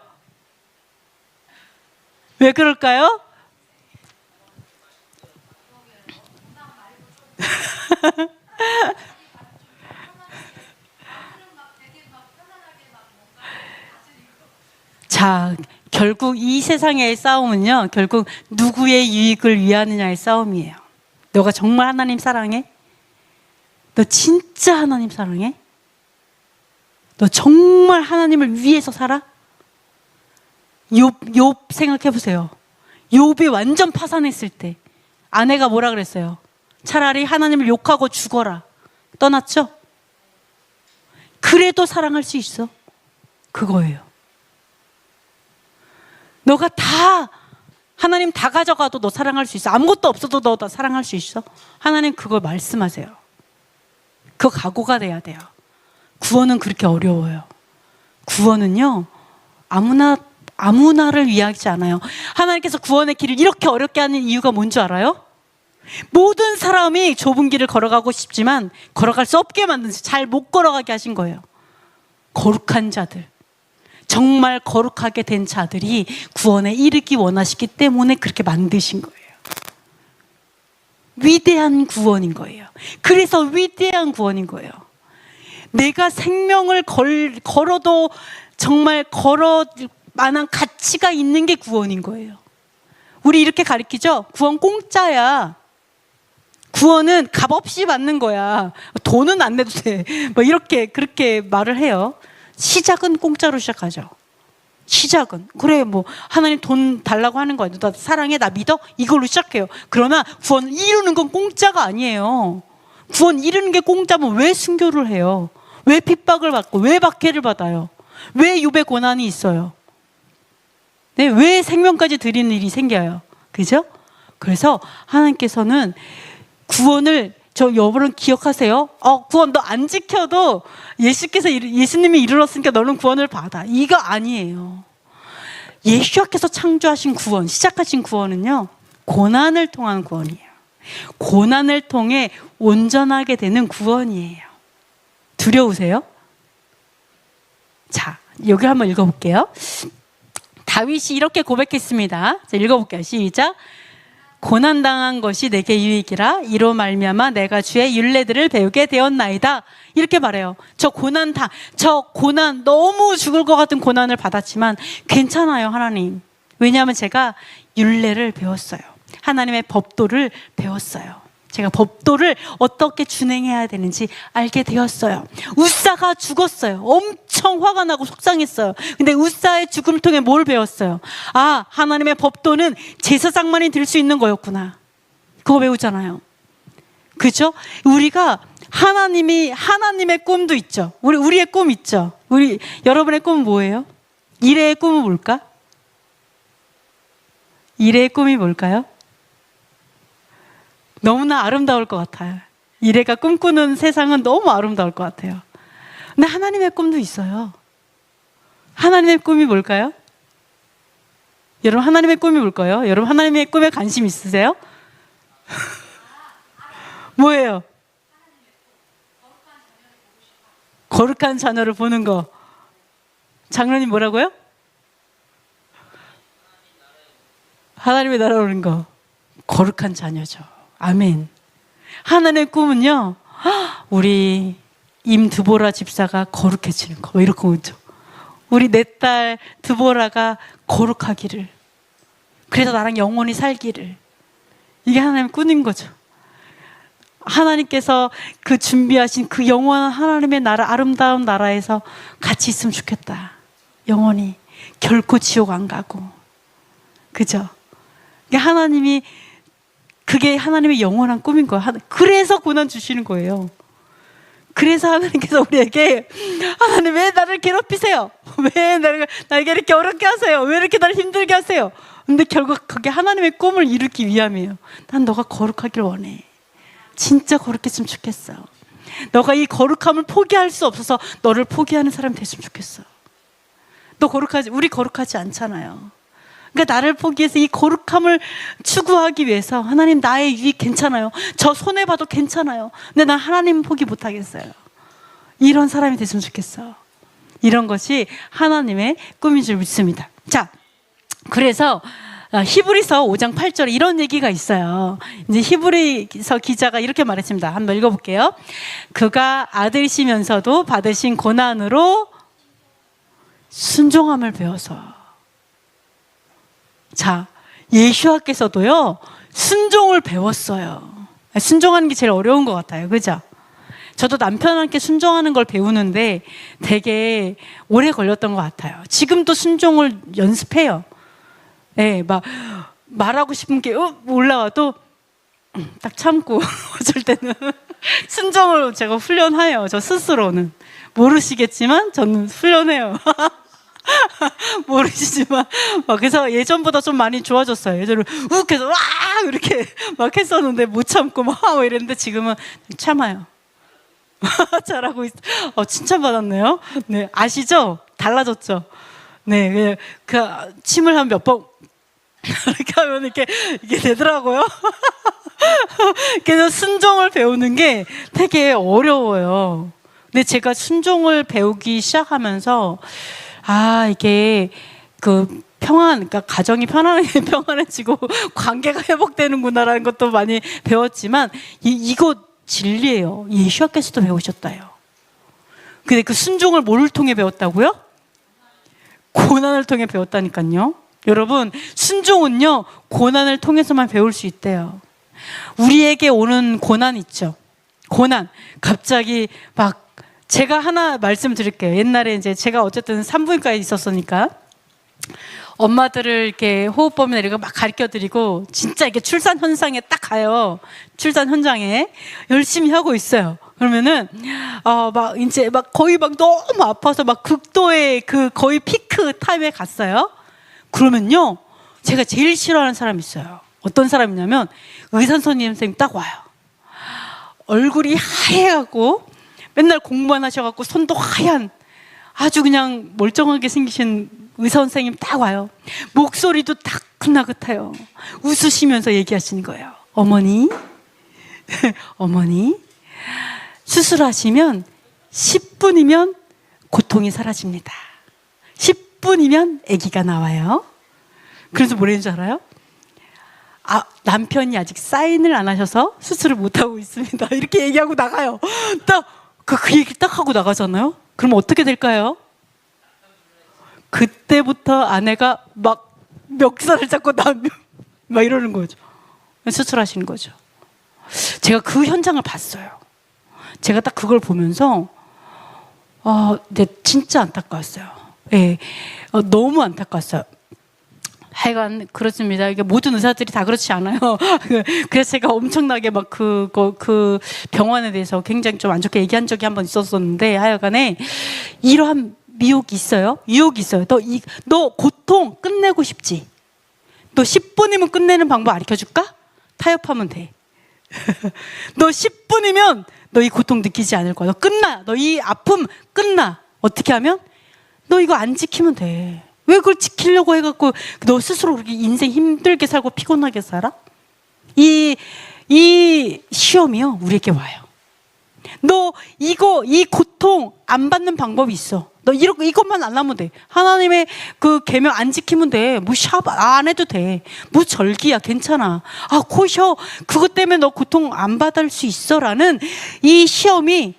왜 그럴까요? 자, 결국 이 세상의 싸움은요, 결국 누구의 유익을 위하느냐의 싸움이에요. 너가 정말 하나님 사랑해? 너 진짜 하나님 사랑해? 너 정말 하나님을 위해서 살아? 욥 생각해 보세요. 욥이 완전 파산했을 때 아내가 뭐라 그랬어요? 차라리 하나님을 욕하고 죽어라. 떠났죠? 그래도 사랑할 수 있어. 그거예요. 너가 하나님 다 가져가도 너 사랑할 수 있어. 아무것도 없어도 너 다 사랑할 수 있어. 하나님 그걸 말씀하세요. 그 각오가 돼야 돼요. 구원은 그렇게 어려워요. 구원은요, 아무나를 위하지 않아요. 하나님께서 구원의 길을 이렇게 어렵게 하는 이유가 뭔지 알아요? 모든 사람이 좁은 길을 걸어가고 싶지만 걸어갈 수 없게 만드는, 잘 못 걸어가게 하신 거예요. 거룩한 자들, 정말 거룩하게 된 자들이 구원에 이르기 원하시기 때문에 그렇게 만드신 거예요. 위대한 구원인 거예요. 그래서 위대한 구원인 거예요. 내가 생명을 걸어도 정말 걸어 만한 가치가 있는 게 구원인 거예요. 우리 이렇게 가르치죠? 구원 공짜야. 구원은 값없이 받는 거야. 돈은 안 내도 돼. 뭐 이렇게 그렇게 말을 해요. 시작은 공짜로 시작하죠. 시작은. 그래, 뭐 하나님 돈 달라고 하는 거야. 나 사랑해, 나 믿어? 이걸로 시작해요. 그러나 구원 이루는 건 공짜가 아니에요. 구원 이루는 게 공짜면 왜 순교를 해요? 왜 핍박을 받고 왜 박해를 받아요? 왜 욥의 고난이 있어요? 네, 왜 생명까지 드리는 일이 생겨요? 그죠? 그래서 하나님께서는 구원을, 여러분 기억하세요? 구원 너 안 지켜도 예수님이 이르렀으니까 너는 구원을 받아. 이거 아니에요. 예수께서 창조하신 구원, 시작하신 구원은요, 고난을 통한 구원이에요. 고난을 통해 온전하게 되는 구원이에요. 두려우세요? 자, 여기 한번 읽어볼게요. 다윗이 이렇게 고백했습니다. 자, 읽어볼게요. 시작. 고난당한 것이 내게 유익이라 이로 말미암아 내가 주의 율례들을 배우게 되었나이다. 이렇게 말해요. 저 고난 너무 죽을 것 같은 고난을 받았지만 괜찮아요, 하나님. 왜냐하면 제가 율례를 배웠어요. 하나님의 법도를 배웠어요. 제가 법도를 어떻게 준행해야 되는지 알게 되었어요. 웃사가 죽었어요. 엄청 화가 나고 속상했어요. 근데 웃사의 죽음을 통해 뭘 배웠어요? 아, 하나님의 법도는 제사장만이 들 수 있는 거였구나. 그거 배우잖아요. 그죠? 우리가 하나님의 꿈도 있죠. 우리의 꿈 있죠. 여러분의 꿈은 뭐예요? 미래의 꿈은 뭘까? 미래의 꿈이 뭘까요? 너무나 아름다울 것 같아요. 미래가 꿈꾸는 세상은 너무 아름다울 것 같아요. 근데 하나님의 꿈도 있어요. 하나님의 꿈이 뭘까요? 여러분, 하나님의 꿈이 뭘까요? 여러분, 하나님의 꿈에 관심 있으세요? 뭐예요? 거룩한 자녀를 보는 거. 장로님 뭐라고요? 하나님의 나라 오는 거. 거룩한 자녀죠. 아멘. 하나님의 꿈은요, 우리 임드보라 집사가 거룩해지는 거. 뭐 이렇게 오죠. 우리 내 딸 드보라가 거룩하기를. 그래서 나랑 영원히 살기를. 이게 하나님의 꿈인 거죠. 하나님께서 그 준비하신 그 영원한 하나님의 나라, 아름다운 나라에서 같이 있으면 좋겠다. 영원히 결코 지옥 안 가고. 그죠? 하나님이, 그게 하나님의 영원한 꿈인 거예요. 그래서 고난 주시는 거예요. 그래서 하나님께서 우리에게, 하나님 왜 나를 괴롭히세요? 왜 나에게 이렇게 어렵게 하세요? 왜 이렇게 나를 힘들게 하세요? 근데 결국 그게 하나님의 꿈을 이루기 위함이에요. 난 너가 거룩하길 원해. 진짜 거룩했으면 좋겠어. 너가 이 거룩함을 포기할 수 없어서 너를 포기하는 사람이 됐으면 좋겠어. 우리 거룩하지 않잖아요. 그러니까 나를 포기해서 이 거룩함을 추구하기 위해서, 하나님 나의 유익 괜찮아요. 저 손해봐도 괜찮아요. 근데 난 하나님 포기 못하겠어요. 이런 사람이 됐으면 좋겠어. 이런 것이 하나님의 꿈인 줄 믿습니다. 자, 그래서 히브리서 5장 8절에 이런 얘기가 있어요. 이제 히브리서 기자가 이렇게 말했습니다. 한번 읽어볼게요. 그가 아들이시면서도 받으신 고난으로 순종함을 배워서. 자, 예수와께서도요, 순종을 배웠어요. 순종하는 게 제일 어려운 것 같아요. 그죠? 저도 남편한테 순종하는 걸 배우는데 되게 오래 걸렸던 것 같아요. 지금도 순종을 연습해요. 네, 막 말하고 싶은 게 올라와도 딱 참고 어쩔 때는 순종을 제가 훈련해요. 저 스스로는. 모르시겠지만 저는 훈련해요. 모르시지만 그래서 예전보다 좀 많이 좋아졌어요. 예전에 욱 해서 와 이렇게 막 했었는데 못 참고 막 이랬는데 지금은 참아요. 잘하고 있어. 칭찬받았네요. 네, 아시죠? 달라졌죠? 네, 그 침을 한 몇 번 이렇게 하면 이게 되더라고요. 그래서 순종을 배우는 게 되게 어려워요. 근데 제가 순종을 배우기 시작하면서 이게 그러니까 가정이 평안해지고 관계가 회복되는구나라는 것도 많이 배웠지만 이거 진리예요. 예수께서도 배우셨다요. 근데 그 순종을 뭐를 통해 배웠다고요? 고난을 통해 배웠다니까요. 여러분, 순종은요, 고난을 통해서만 배울 수 있대요. 우리에게 오는 고난 있죠. 고난. 갑자기 제가 하나 말씀드릴게요. 옛날에 이제 제가 어쨌든 산부인과에 있었으니까 엄마들을 이렇게 호흡법이나 이런 거 막 가르쳐 드리고 진짜 이렇게 출산 현장에 딱 가요. 출산 현장에 열심히 하고 있어요. 그러면은 이제 거의 너무 아파서 극도의 그 거의 피크 타임에 갔어요. 그러면요, 제가 제일 싫어하는 사람이 있어요. 어떤 사람이냐면 의사 선생님 딱 와요. 얼굴이 하얘갖고 맨날 공부만 하셔갖고 손도 하얀 아주 그냥 멀쩡하게 생기신 의사 선생님 딱 와요. 목소리도 따끈따끈해요. 웃으시면서 얘기하시는 거예요. 어머니 수술하시면 10분이면 고통이 사라집니다. 10분이면 아기가 나와요. 그래서 뭐라는 줄 알아요? 남편이 아직 사인을 안 하셔서 수술을 못하고 있습니다. 이렇게 얘기하고 나가요. 그 얘기 딱 하고 나가잖아요. 그럼 어떻게 될까요? 그때부터 아내가 멱살을 잡고 이러는 거죠. 수술하시는 거죠. 제가 그 현장을 봤어요. 제가 딱 그걸 보면서 네, 진짜 안타까웠어요. 네, 너무 안타까웠어요. 하여간 그렇습니다. 이게 모든 의사들이 다 그렇지 않아요. 그래서 제가 엄청나게 그 병원에 대해서 굉장히 좀 안 좋게 얘기한 적이 한 번 있었었는데, 하여간에 이러한 미혹이 있어요. 유혹이 있어요. 너 고통 끝내고 싶지? 너 10분이면 끝내는 방법 알려줄까? 타협하면 돼. 너 10분이면 너 이 고통 느끼지 않을 거야. 너 끝나. 너 이 아픔 끝나. 어떻게 하면? 너 이거 안 지키면 돼. 왜 그걸 지키려고 해갖고 너 스스로 그렇게 인생 힘들게 살고 피곤하게 살아? 이 시험이요, 우리에게 와요. 너 이 고통 안 받는 방법이 있어. 너 이것만 안 하면 돼. 하나님의 그 계명 안 지키면 돼. 뭐 샵 안 해도 돼. 뭐 절기야, 괜찮아. 코셔. 그것 때문에 너 고통 안 받을 수 있어라는 이 시험이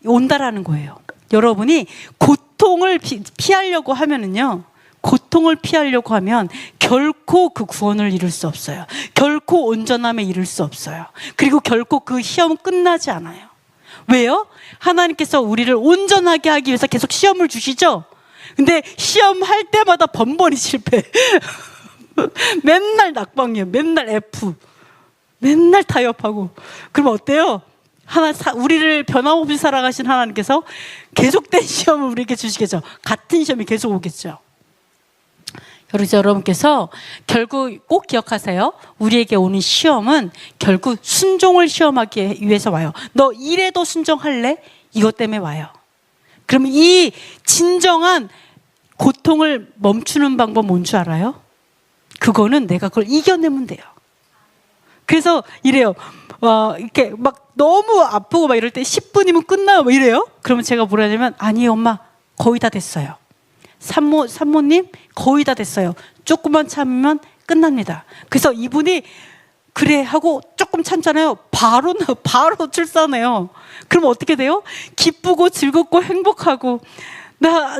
온다라는 거예요. 여러분이 고통을 피하려고 하면은요, 고통을 피하려고 하면 결코 그 구원을 이룰 수 없어요. 결코 온전함에 이룰 수 없어요. 그리고 결코 그 시험은 끝나지 않아요. 왜요? 하나님께서 우리를 온전하게 하기 위해서 계속 시험을 주시죠. 근데 시험할 때마다 번번이 실패. 맨날 낙방이에요. 맨날 F. 맨날 타협하고. 그럼 어때요? 우리를 변함없이 살아가신 하나님께서 계속된 시험을 우리에게 주시겠죠. 같은 시험이 계속 오겠죠. 그래서 여러분께서 결국 꼭 기억하세요. 우리에게 오는 시험은 결국 순종을 시험하기 위해서 와요. 너 이래도 순종할래? 이것 때문에 와요. 그럼 이 진정한 고통을 멈추는 방법 뭔 줄 알아요? 그거는 내가 그걸 이겨내면 돼요. 그래서 이래요. 이렇게 막 너무 아프고 막 이럴 때 10분이면 끝나요. 막 이래요. 그러면 제가 뭐라 하냐면, 아니에요, 엄마. 거의 다 됐어요. 산모님, 거의 다 됐어요. 조금만 참으면 끝납니다. 그래서 이분이 그래 하고 조금 참잖아요. 바로 출산해요. 그럼 어떻게 돼요? 기쁘고 즐겁고 행복하고, 나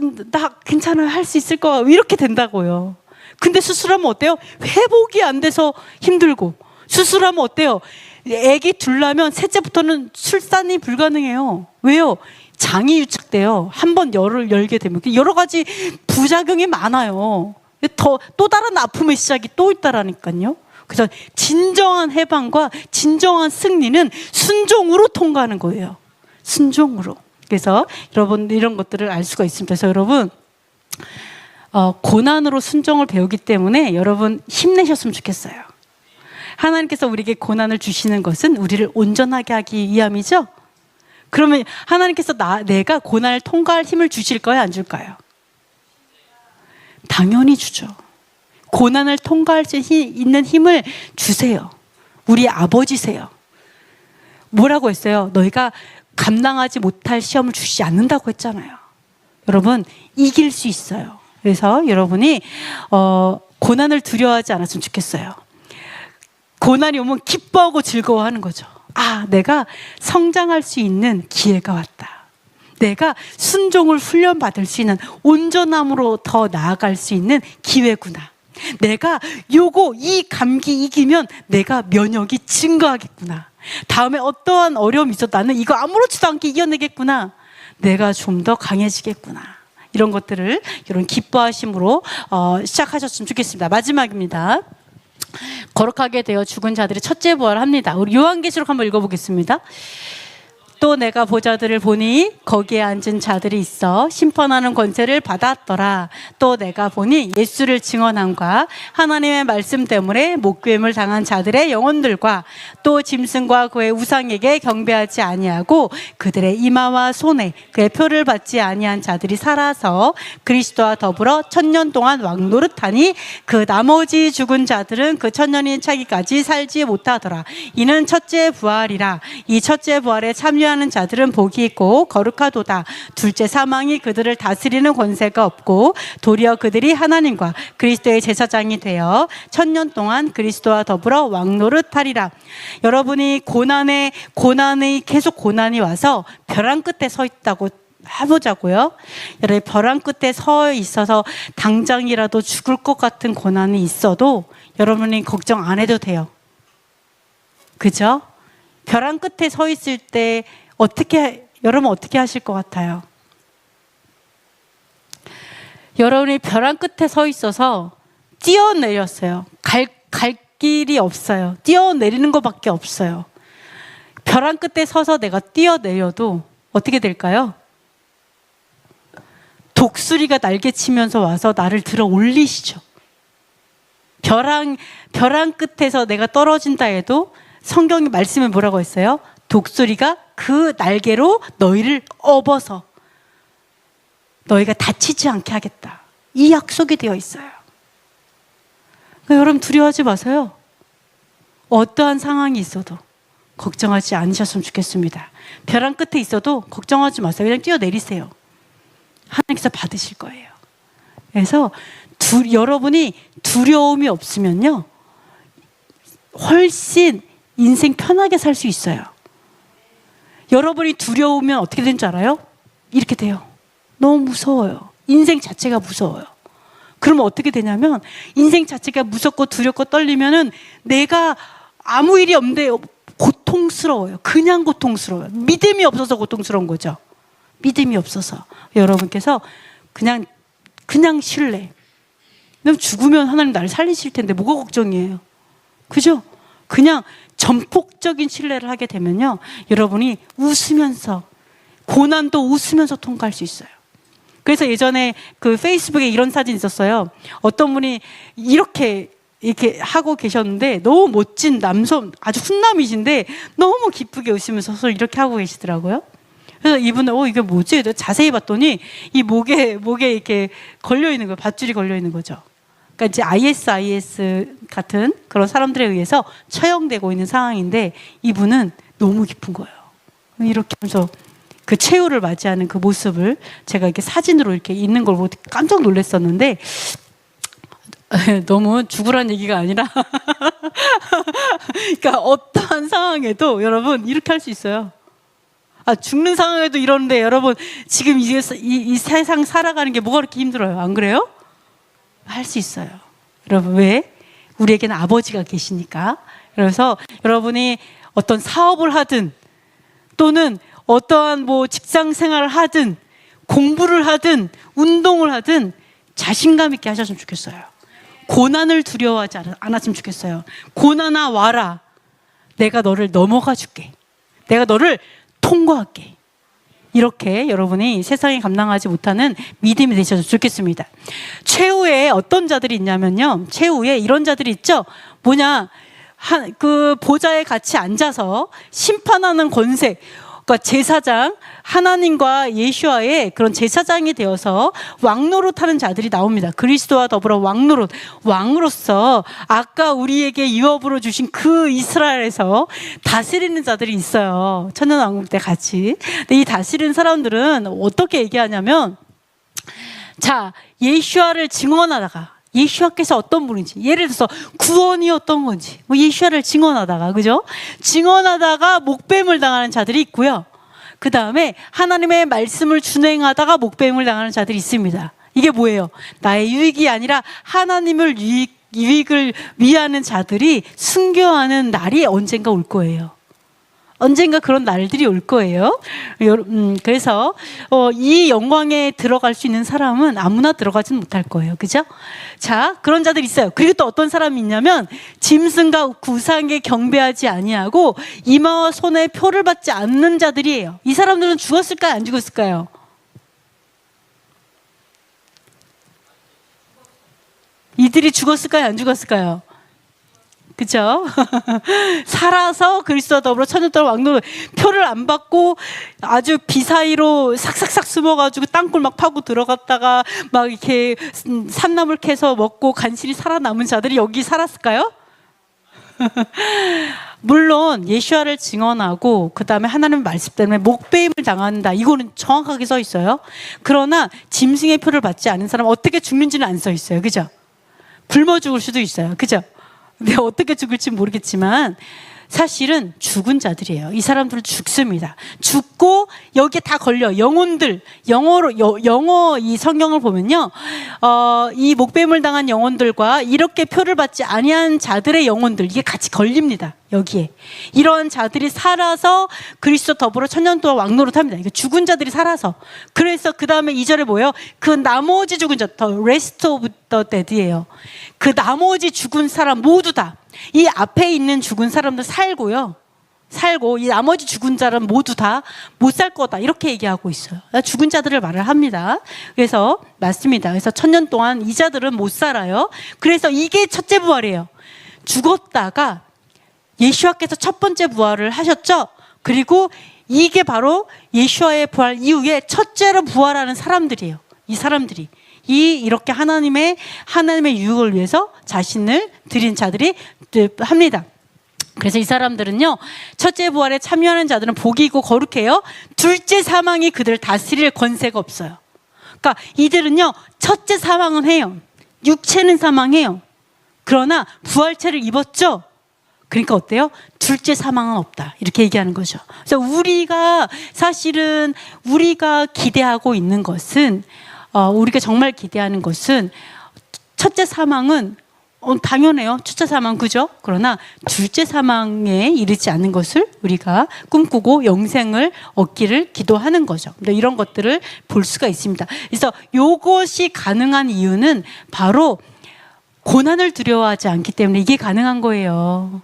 괜찮아요. 할 수 있을 거야. 이렇게 된다고요. 근데 수술하면 어때요? 회복이 안 돼서 힘들고. 수술하면 어때요? 애기 둘라면 셋째부터는 출산이 불가능해요. 왜요? 장이 유착돼요. 한번 열게 되면 여러 가지 부작용이 많아요. 또 다른 아픔의 시작이 또 있다라니까요. 그래서 진정한 해방과 진정한 승리는 순종으로 통과하는 거예요. 순종으로. 그래서 여러분 이런 것들을 알 수가 있습니다. 그래서 여러분 고난으로 순종을 배우기 때문에 여러분 힘내셨으면 좋겠어요. 하나님께서 우리에게 고난을 주시는 것은 우리를 온전하게 하기 위함이죠. 그러면 하나님께서 내가 고난을 통과할 힘을 주실 거예요? 안 줄까요? 당연히 주죠. 고난을 통과할 수 있는 힘을 주세요. 우리 아버지세요. 뭐라고 했어요? 너희가 감당하지 못할 시험을 주시지 않는다고 했잖아요. 여러분 이길 수 있어요. 그래서 여러분이 고난을 두려워하지 않았으면 좋겠어요. 고난이 오면 기뻐하고 즐거워하는 거죠. 아, 내가 성장할 수 있는 기회가 왔다. 내가 순종을 훈련받을 수 있는 온전함으로 더 나아갈 수 있는 기회구나. 내가 이 감기 이기면 내가 면역이 증가하겠구나. 다음에 어떠한 어려움이 있어도 나는 이거 아무렇지도 않게 이겨내겠구나. 내가 좀 더 강해지겠구나. 이런 것들을 이런 기뻐하심으로 시작하셨으면 좋겠습니다. 마지막입니다. 거룩하게 되어 죽은 자들이 첫째 부활합니다. 우리 요한계시록 한번 읽어보겠습니다. 또 내가 보좌들을 보니 거기에 앉은 자들이 있어 심판하는 권세를 받았더라. 또 내가 보니 예수를 증언함과 하나님의 말씀 때문에 목배임을 당한 자들의 영혼들과 또 짐승과 그의 우상에게 경배하지 아니하고 그들의 이마와 손에 그의 표를 받지 아니한 자들이 살아서 그리스도와 더불어 1000년 동안 왕노릇하니 그 나머지 죽은 자들은 그 1000년이 차기까지 살지 못하더라. 이는 첫째 부활이라. 이 첫째 부활에 참여하는 자들은 복이 있고 거룩하도다. 둘째 사망이 그들을 다스리는 권세가 없고 도리어 그들이 하나님과 그리스도의 제사장이 되어 1000년 동안 그리스도와 더불어 왕노릇하리라. 여러분이 고난이 계속 고난이 와서 벼랑 끝에 서 있다고 해보자고요. 여러분 벼랑 끝에 서 있어서 당장이라도 죽을 것 같은 고난이 있어도 여러분이 걱정 안 해도 돼요. 그죠? 벼랑 끝에 서 있을 때 여러분 어떻게 하실 것 같아요? 여러분이 벼랑 끝에 서 있어서 뛰어내렸어요. 갈 길이 없어요. 뛰어내리는 것밖에 없어요. 벼랑 끝에 서서 내가 뛰어내려도 어떻게 될까요? 독수리가 날개치면서 와서 나를 들어 올리시죠. 벼랑 끝에서 내가 떨어진다 해도 성경의 말씀에 뭐라고 했어요? 독수리가 그 날개로 너희를 업어서 너희가 다치지 않게 하겠다. 이 약속이 되어 있어요. 그러니까 여러분 두려워하지 마세요. 어떠한 상황이 있어도 걱정하지 않으셨으면 좋겠습니다. 벼랑 끝에 있어도 걱정하지 마세요. 그냥 뛰어내리세요. 하나님께서 받으실 거예요. 그래서 여러분이 두려움이 없으면요 훨씬 인생 편하게 살 수 있어요. 여러분이 두려우면 어떻게 되는 줄 알아요? 이렇게 돼요. 너무 무서워요. 인생 자체가 무서워요. 그러면 어떻게 되냐면 인생 자체가 무섭고 두렵고 떨리면은 내가 아무 일이 없는데 고통스러워요. 그냥 고통스러워요. 믿음이 없어서 고통스러운 거죠. 믿음이 없어서. 여러분께서 그냥 신뢰. 그럼 죽으면 하나님 나를 살리실 텐데 뭐가 걱정이에요? 그죠? 그냥 전폭적인 신뢰를 하게 되면요, 여러분이 웃으면서, 고난도 웃으면서 통과할 수 있어요. 그래서 예전에 그 페이스북에 이런 사진 있었어요. 어떤 분이 이렇게 하고 계셨는데 너무 멋진 남성, 아주 훈남이신데 너무 기쁘게 웃으면서 서로 이렇게 하고 계시더라고요. 그래서 이분은 이게 뭐지? 자세히 봤더니 이 목에 이렇게 걸려 있는 거예요. 밧줄이 걸려 있는 거죠. 그러니까 이제 IS 같은 그런 사람들에 의해서 처형되고 있는 상황인데 이분은 너무 기쁜 거예요. 이렇게 하면서 그 최후를 맞이하는 그 모습을 제가 이렇게 사진으로 이렇게 있는 걸 보고 깜짝 놀랐었는데, 너무 죽으란 얘기가 아니라 그러니까 어떠한 상황에도 여러분 이렇게 할 수 있어요. 죽는 상황에도 이러는데 여러분 지금 이 세상 살아가는 게 뭐가 그렇게 힘들어요? 안 그래요? 할 수 있어요. 여러분, 왜? 우리에게는 아버지가 계시니까. 그래서 여러분이 어떤 사업을 하든 또는 어떠한 직장 생활을 하든 공부를 하든 운동을 하든 자신감 있게 하셨으면 좋겠어요. 고난을 두려워하지 않았으면 좋겠어요. 고난아 와라. 내가 너를 넘어가 줄게. 내가 너를 통과할게. 이렇게 여러분이 세상에 감당하지 못하는 믿음이 되셔도 좋겠습니다. 최후에 어떤 자들이 있냐면요, 최후에 이런 자들이 있죠. 그 보좌에 같이 앉아서 심판하는 권세, 그러니까 제사장, 하나님과 예수와의 그런 제사장이 되어서 왕노릇하는 자들이 나옵니다. 그리스도와 더불어 왕으로서 아까 우리에게 유업으로 주신 그 이스라엘에서 다스리는 자들이 있어요. 천년왕국 때 같이. 근데 이 다스리는 사람들은 어떻게 얘기하냐면, 자, 예수와를 증언하다가 예수와께서 어떤 분인지, 예를 들어서 구원이 어떤 건지, 예수와를 증언하다가, 그죠? 증언하다가 목뱀을 당하는 자들이 있고요. 그 다음에 하나님의 말씀을 준행하다가 목뱀을 당하는 자들이 있습니다. 이게 뭐예요? 나의 유익이 아니라 하나님을 유익을 위하는 자들이 순교하는 날이 언젠가 올 거예요. 언젠가 그런 날들이 올 거예요. 그래서 이 영광에 들어갈 수 있는 사람은 아무나 들어가지는 못할 거예요. 그죠? 자, 그런 자들이 있어요. 그리고 또 어떤 사람이 있냐면 짐승과 구상에 경배하지 아니하고 이마와 손에 표를 받지 않는 자들이에요. 이 사람들은 죽었을까요? 안 죽었을까요? 이들이 죽었을까요? 안 죽었을까요? 그죠? 살아서 그리스도와 더불어 천년 동안 왕노릇, 표를 안 받고 아주 비사이로 삭삭삭 숨어가지고 땅굴 막 파고 들어갔다가 막 이렇게 산나물 캐서 먹고 간신히 살아남은 자들이 여기 살았을까요? 물론 예수와를 증언하고 그 다음에 하나님 말씀 때문에 목배임을 당한다, 이거는 정확하게 써 있어요. 그러나 짐승의 표를 받지 않은 사람은 어떻게 죽는지는 안 써 있어요. 그죠? 굶어 죽을 수도 있어요. 그죠? 근데 어떻게 죽을지 모르겠지만 사실은 죽은 자들이에요. 이 사람들은 죽습니다. 죽고 여기에 다 걸려. 영혼들, 영어 이 성경을 보면요, 이 목뱀을 당한 영혼들과 이렇게 표를 받지 아니한 자들의 영혼들, 이게 같이 걸립니다. 여기에 이런 자들이 살아서 그리스도 더불어 천년 동안 왕노릇합니다. 이게 죽은 자들이 살아서. 그래서 그 다음에 2절에 뭐예요? 그 나머지 죽은 자, the rest of the dead예요. 그 나머지 죽은 사람 모두 다, 이 앞에 있는 죽은 사람들 살고 이 나머지 죽은 자는 모두 다 못 살 거다, 이렇게 얘기하고 있어요. 죽은 자들을 말을 합니다. 그래서 맞습니다. 그래서 천년 동안 이 자들은 못 살아요. 그래서 이게 첫째 부활이에요. 죽었다가 예수와께서 첫 번째 부활을 하셨죠. 그리고 이게 바로 예수와의 부활 이후에 첫째로 부활하는 사람들이에요. 이 사람들이 이렇게 하나님의 유익을 위해서 자신을 드린 자들이 합니다. 그래서 이 사람들은요, 첫째 부활에 참여하는 자들은 복이 있고 거룩해요. 둘째 사망이 그들을 다스릴 권세가 없어요. 그러니까 이들은요, 첫째 사망은 해요. 육체는 사망해요. 그러나 부활체를 입었죠. 그러니까 어때요? 둘째 사망은 없다, 이렇게 얘기하는 거죠. 그래서 우리가 기대하고 있는 것은, 우리가 정말 기대하는 것은 첫째 사망은 당연해요. 첫째 사망, 그죠? 그러나 둘째 사망에 이르지 않는 것을 우리가 꿈꾸고 영생을 얻기를 기도하는 거죠. 이런 것들을 볼 수가 있습니다. 그래서 이것이 가능한 이유는 바로 고난을 두려워하지 않기 때문에 이게 가능한 거예요.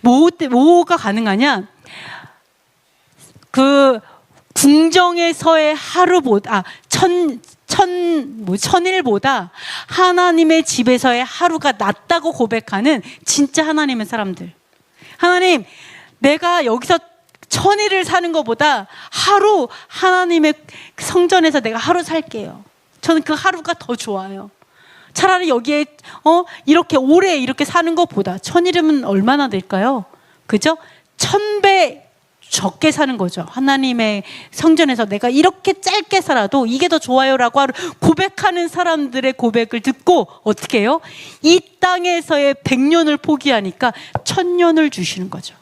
뭐가 가능하냐? 그 궁정에서의 하루보다 천일보다 하나님의 집에서의 하루가 낫다고 고백하는 진짜 하나님의 사람들. 하나님, 내가 여기서 천일을 사는 것보다 하루 하나님의 성전에서 내가 하루 살게요. 저는 그 하루가 더 좋아요. 차라리 여기에 이렇게 오래 이렇게 사는 것보다 천일이면 얼마나 될까요? 그죠? 1000배 적게 사는 거죠. 하나님의 성전에서 내가 이렇게 짧게 살아도 이게 더 좋아요라고 고백하는 사람들의 고백을 듣고 어떻게 해요? 이 땅에서의 100년을 포기하니까 1000년을 주시는 거죠.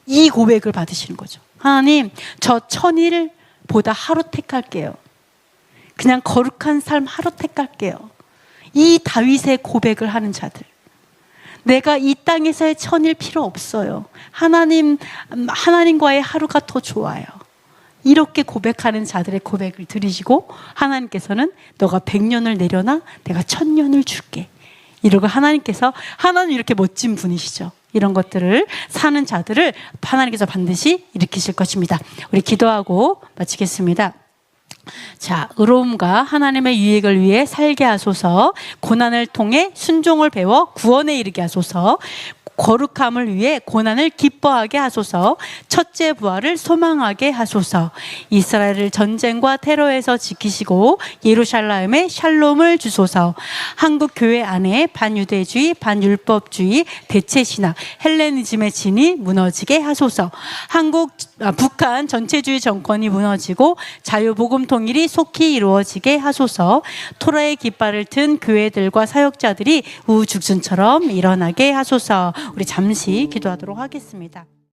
이 고백을 받으시는 거죠. 하나님, 저 1000일보다 하루 택할게요. 그냥 거룩한 삶 하루 택할게요. 이 다윗의 고백을 하는 자들. 내가 이 땅에서의 1000일 필요 없어요. 하나님과의 하루가 더 좋아요. 이렇게 고백하는 자들의 고백을 들으시고 하나님께서는 너가 100년을 내려놔 내가 1000년을 줄게. 이러고 하나님 이렇게 멋진 분이시죠. 이런 것들을 사는 자들을 하나님께서 반드시 일으키실 것입니다. 우리 기도하고 마치겠습니다. 자, 의로움과 하나님의 유익을 위해 살게 하소서. 고난을 통해 순종을 배워 구원에 이르게 하소서. 거룩함을 위해 고난을 기뻐하게 하소서. 첫째 부활을 소망하게 하소서. 이스라엘을 전쟁과 테러에서 지키시고 예루살렘에 샬롬을 주소서. 한국 교회 안에 반유대주의, 반율법주의, 대체신학, 헬레니즘의 진이 무너지게 하소서. 북한 전체주의 정권이 무너지고 자유복음 통일이 속히 이루어지게 하소서. 토라의 깃발을 든 교회들과 사역자들이 우후죽순처럼 일어나게 하소서. 우리 잠시 기도하도록 하겠습니다.